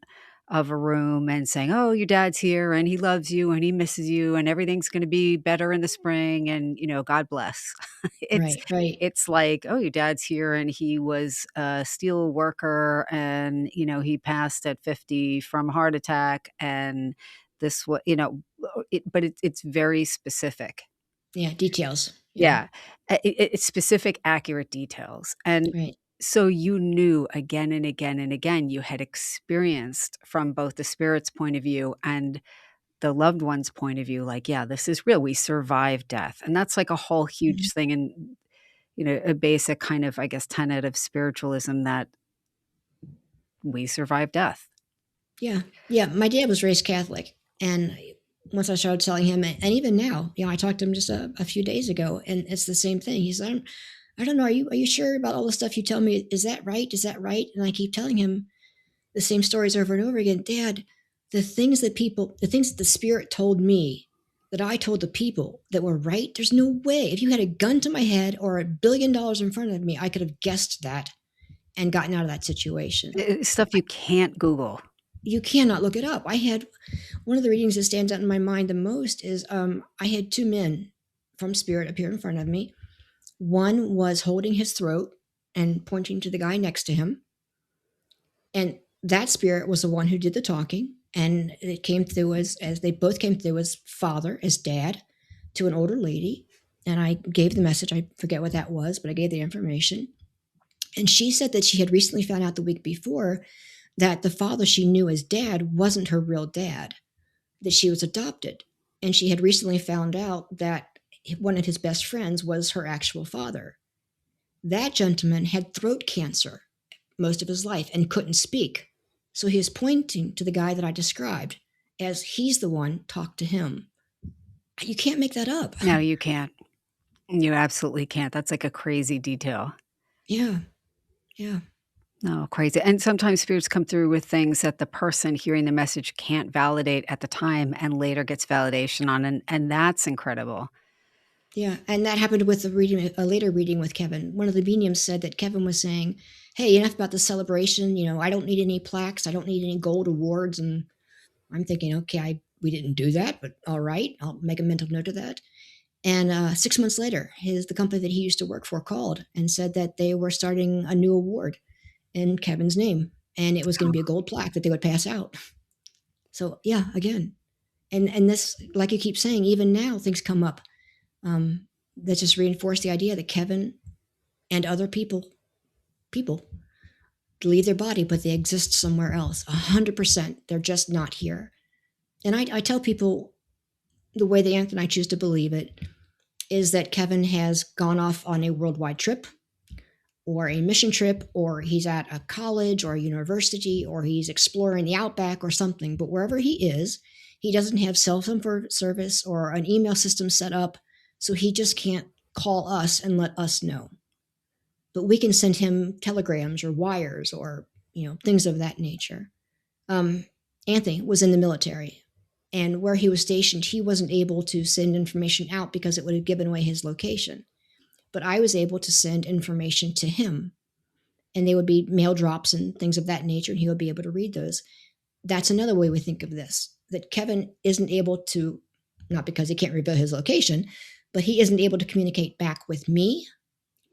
of a room and saying, "Oh, your dad's here and he loves you and he misses you and everything's going to be better in the spring and God bless." it's Right, right, it's like, "Oh, your dad's here and he was a steel worker and he passed at 50 from a heart attack and this what but it's very specific. yeah, details, yeah, Yeah, it's specific, accurate details, and right, so you knew again and again and again, you had experienced from both the spirit's point of view and the loved one's point of view, like, "Yeah, this is real, we survived death," and that's like a whole mhm, huge thing and, a basic kind of, I guess, tenet of spiritualism that we survive death. yeah, yeah. My dad was raised Catholic, and once I started telling him, and even now, I talked to him just a few days ago, and it's the same thing. He said, "I don't know. Are you sure about all the stuff you tell me? Is that right? Is that right?" And I keep telling him the same stories over and over again. Dad, the things that the spirit told me, that I told the people that were right. There's no way. If you had a gun to my head or $1 billion in front of me, I could have guessed that and gotten out of that situation. Stuff you can't Google. You cannot look it up. I had one of the readings that stands out in my mind the most is I had two men from spirit appear in front of me. One was holding his throat and pointing to the guy next to him, and that spirit was the one who did the talking. And it came through as they both came through as father, as dad, to an older lady. And I gave the message. I forget what that was, but I gave the information. And she said that she had recently found out the week before that the father she knew as dad wasn't her real dad, that she was adopted. And she had recently found out that one of his best friends was her actual father. That gentleman had throat cancer most of his life and couldn't speak. So he was pointing to the guy that I described as he's the one, talk to him. You can't make that up. No, you can't. You absolutely can't. That's like a crazy detail. Yeah. Yeah. No, crazy. And sometimes spirits come through with things that the person hearing the message can't validate at the time and later gets validation on, and that's incredible. Yeah, and that happened with a later reading with Kevin. One of the mediums said that Kevin was saying, "Hey, enough about the celebration. I don't need any plaques. I don't need any gold awards." And I'm thinking, okay, we didn't do that, but all right, I'll make a mental note of that. And 6 months later, the company that he used to work for called and said that they were starting a new award in Kevin's name, and it was going to be a gold plaque that they would pass out. So yeah, again, and this, like you keep saying, even now things come up that just reinforce the idea that Kevin and other people leave their body, but they exist somewhere else. 100%, they're just not here. And I tell people the way the Anthony and I choose to believe it is that Kevin has gone off on a worldwide trip or a mission trip, or he's at a college or a university, or he's exploring the outback or something. But wherever he is, he doesn't have cell phone service or an email system set up, so he just can't call us and let us know. But we can send him telegrams or wires or things of that nature. Anthony was in the military, and where he was stationed, he wasn't able to send information out because it would have given away his location. But I was able to send information to him, and they would be mail drops and things of that nature, and he would be able to read those. That's another way we think of this, that Kevin isn't able to, not because he can't reveal his location, but he isn't able to communicate back with me,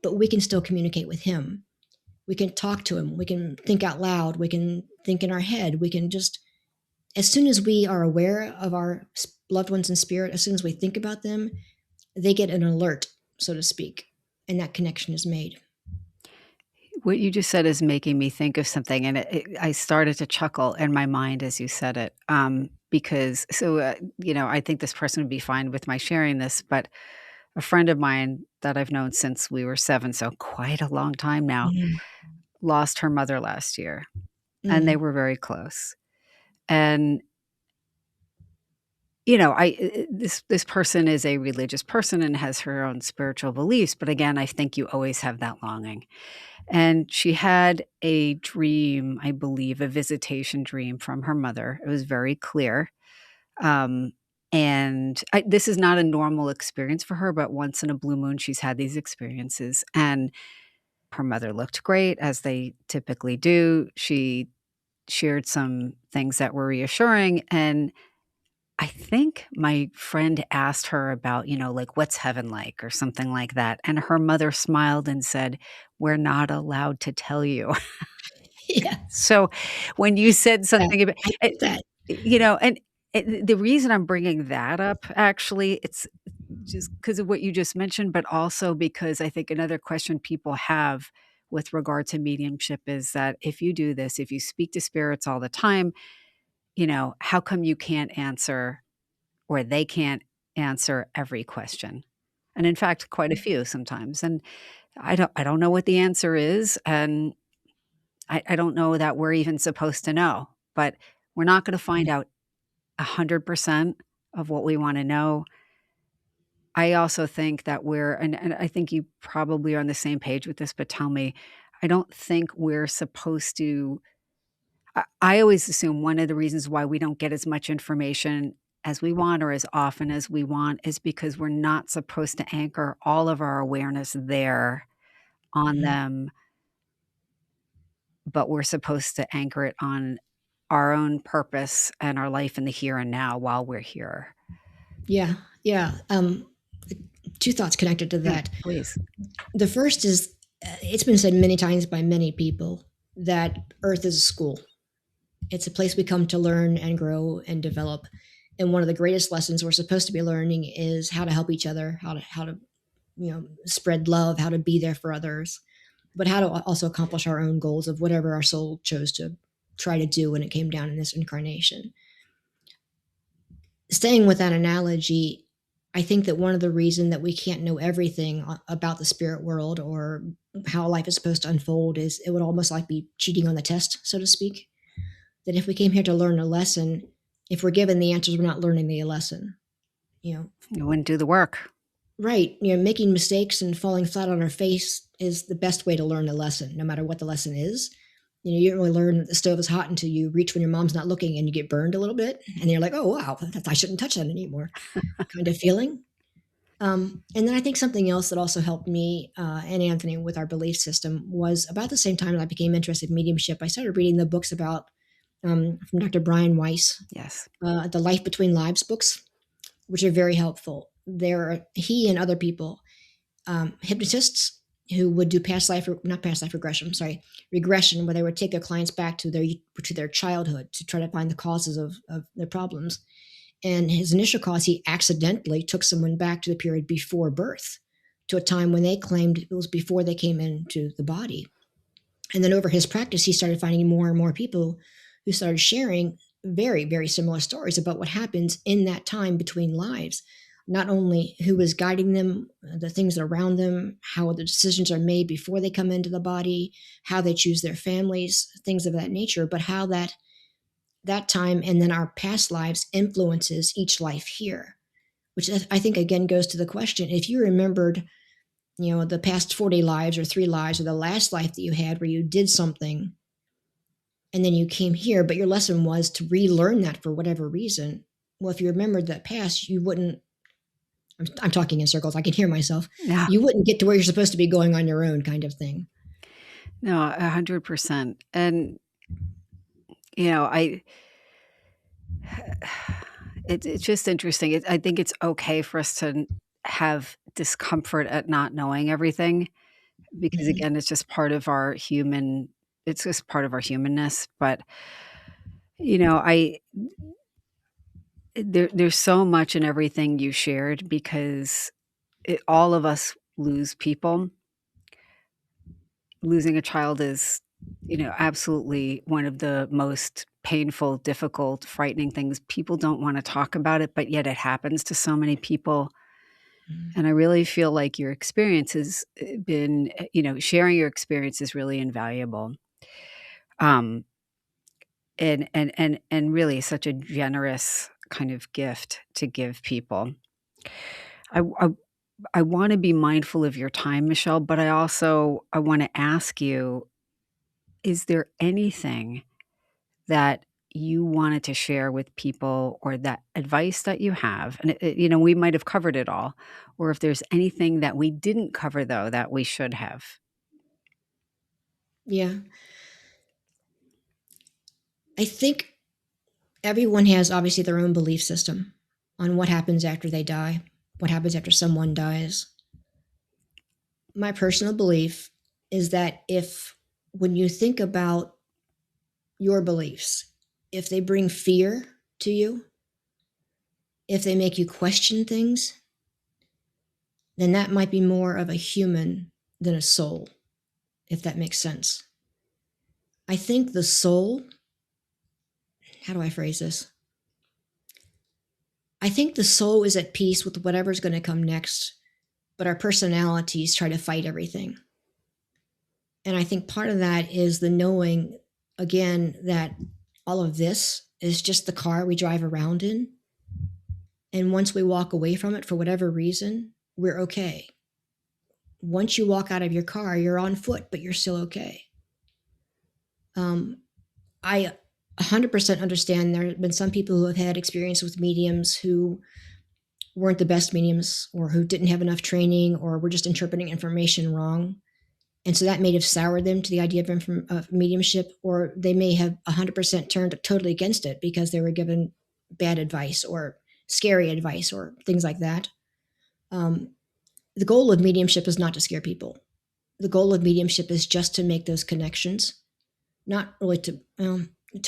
but we can still communicate with him. We can talk to him. We can think out loud. We can think in our head. We can just, as soon as we are aware of our loved ones in spirit, as soon as we think about them, they get an alert, so to speak, and that connection is made. What you just said is making me think of something, and I started to chuckle in my mind as you said it, because I think this person would be fine with my sharing this, but a friend of mine that I've known since we were 7, so quite a long time now, Mm, lost her mother last year, and they mm, were very close. And, this person is a religious person and has her own spiritual beliefs, but again, I think you always have that longing. And she had a dream, I believe, a visitation dream from her mother. It was very clear. Um, this is not a normal experience for her, but once in a blue moon, she's had these experiences. And her mother looked great, as they typically do. She shared some things that were reassuring. And I think my friend asked her about, like, what's heaven like or something like that. And her mother smiled and said, "We're not allowed to tell you." yeah, So when you said that, something about I it, get that. and the reason I'm bringing that up, actually, it's just because of what you just mentioned, but also because I think another question people have with regard to mediumship is that if you do this, if you speak to spirits all the time, how come you can't answer or they can't answer every question? And in fact, quite a few sometimes. And I don't know what the answer is, and I don't know that we're even supposed to know, but we're not gonna find out 100% of what we wanna know. I also think that and I think you probably are on the same page with this, but tell me, I don't think we're supposed to I always assume one of the reasons why we don't get as much information as we want or as often as we want is because we're not supposed to anchor all of our awareness there on Mhm. them, but we're supposed to anchor it on our own purpose and our life in the here and now while we're here. Yeah, yeah. Two thoughts connected to Mm, that. please. The first is, it's been said many times by many people that Earth is a school. It's a place we come to learn and grow and develop. And one of the greatest lessons we're supposed to be learning is how to help each other, how to spread love, how to be there for others, but how to also accomplish our own goals of whatever our soul chose to try to do when it came down in this incarnation. staying with that analogy, I think that one of the reasons that we can't know everything about the spirit world or how life is supposed to unfold is it would almost like be cheating on the test, so to speak. That if we came here to learn a lesson, if we're given the answers, we're not learning the lesson. You know, You wouldn't do the work. right? Making mistakes and falling flat on our face is the best way to learn a lesson, no matter what the lesson is. You don't really learn that the stove is hot until you reach when your mom's not looking and you get burned a little bit, and you're like, "Oh wow, I shouldn't touch that anymore," kind of feeling. And then I think something else that also helped me and Anthony with our belief system was about the same time that I became interested in mediumship. I started reading the books about from Dr. Brian Weiss, Yes. the Life Between Lives books, which are very helpful. He and other people, hypnotists who would do not past life regression, sorry, regression, where they would take their clients back to their childhood to try to find the causes of their problems. And his initial cause, he accidentally took someone back to the period before birth, to a time when they claimed it was before they came into the body. And then over his practice, he started finding more and more people who started sharing very, very similar stories about what happens in that time between lives. Not only who is guiding them, the things around them, how the decisions are made before they come into the body, how they choose their families, things of that nature, but how that time and then our past lives influences each life here, which I think again goes to the question: if you remembered, the past 40 lives or 3 lives or the last life that you had where you did something and then you came here, but your lesson was to relearn that for whatever reason. Well, if you remembered that past, you wouldn't, I'm talking in circles, I can hear myself, Yeah. you wouldn't get to where you're supposed to be going on your own, kind of thing. No, 100%. And, I it's just interesting. I think it's okay for us to have discomfort at not knowing everything because, Mhm. again, it's just part of our humanness. But, I there's so much in everything you shared because all of us lose people. Losing a child is, absolutely one of the most painful, difficult, frightening things. People don't wanna talk about it, but yet it happens to so many people, Mhm. and I really feel like your experience has, sharing your experience is really invaluable, um, and really such a generous kind of gift to give people. I I I wanna be mindful of your time, Michelle, but I wanna ask you, is there anything that you wanted to share with people or that advice that you have? And, we might have covered it all, or if there's anything that we didn't cover, though, that we should have. Yeah. I think everyone has obviously their own belief system on what happens after they die, what happens after someone dies. My personal belief is that if, when you think about your beliefs, if they bring fear to you, if they make you question things, then that might be more of a human than a soul, if that makes sense. I think the soul, how do I phrase this? I think the soul is at peace with whatever's going to come next, but our personalities try to fight everything. And I think part of that is the knowing, again, that all of this is just the car we drive around in. And once we walk away from it for whatever reason, we're okay. Once you walk out of your car, you're on foot, but you're still okay. Um, I 100% understand there have been some people who have had experience with mediums who weren't the best mediums or who didn't have enough training or were just interpreting information wrong. And so that may have soured them to the idea of mediumship, or they may have 100% turned totally against it because they were given bad advice or scary advice or things like that. Um, the goal of mediumship is not to scare people. The goal of mediumship is just to make those connections, not really to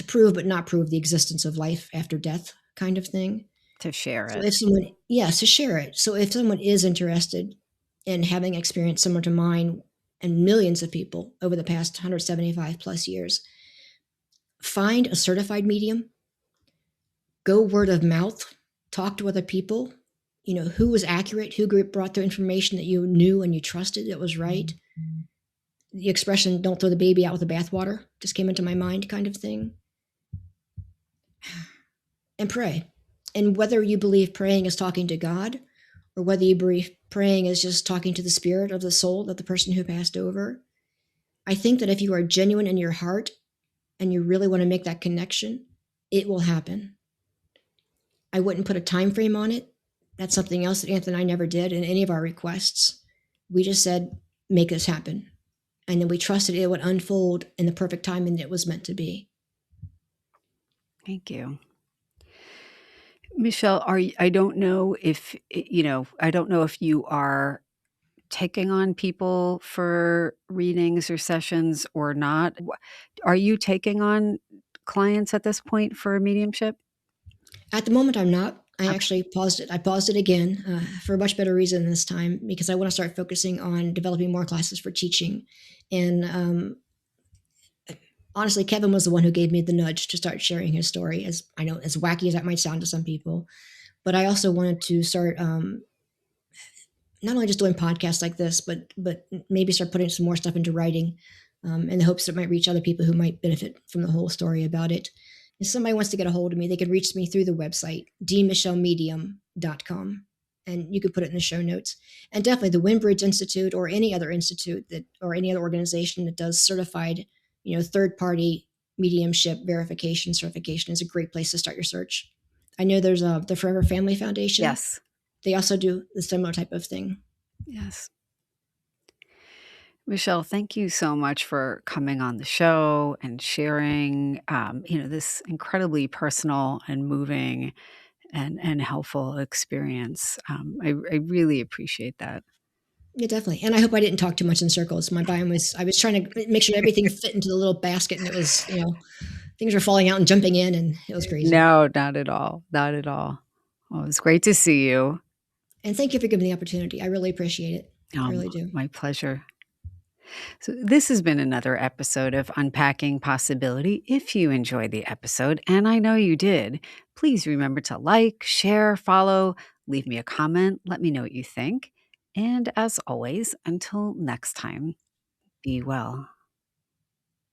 prove but not prove the existence of life after death kind of thing. To share So it. if someone, yes, to share it. So if someone is interested in having experience similar to mine and millions of people over the past 175 plus years, find a certified medium, go word of mouth, talk to other people, who was accurate, who brought the information that you knew and you trusted that was right. The expression, don't throw the baby out with the bathwater, just came into my mind, kind of thing. And pray. And whether you believe praying is talking to God, or whether you believe praying is just talking to the spirit of the soul of the person who passed over, I think that if you are genuine in your heart and you really want to make that connection, it will happen. I wouldn't put a time frame on it. That's something else that Anthony and I never did in any of our requests. We just said, make this happen. And then we trusted it would unfold in the perfect timing that it was meant to be. Thank you. Michelle, I don't know if, I don't know if you are taking on people for readings or sessions or not. Are you taking on clients at this point for mediumship? At the moment, I'm not. I Okay. actually paused it. I paused it again for a much better reason this time, because I want to start focusing on developing more classes for teaching. And honestly, Kevin was the one who gave me the nudge to start sharing his story. As I know, as wacky as that might sound to some people, but I also wanted to start not only just doing podcasts like this, but maybe start putting some more stuff into writing, in the hopes that it might reach other people who might benefit from the whole story about it. If somebody wants to get a hold of me, they can reach me through the website, dmichellemedium.com. And you could put it in the show notes. And definitely the Windbridge Institute, or any other institute or any other organization that does certified, third-party mediumship verification certification is a great place to start your search. I know there's the Forever Family Foundation. Yes. They also do the similar type of thing. Yes. Michelle, thank you so much for coming on the show and sharing, this incredibly personal and moving and helpful experience. I really appreciate that. Yeah, definitely. And I hope I didn't talk too much in circles. I was trying to make sure everything fit into the little basket, and it was, things were falling out and jumping in, and it was crazy. No, not at all. Not at all. Well, it was great to see you. And thank you for giving me the opportunity. I really appreciate it. I really do. My pleasure. So, this has been another episode of Unpacking Possibility. If you enjoyed the episode, and I know you did, please remember to like, share, follow, leave me a comment, let me know what you think. And as always, until next time, be well.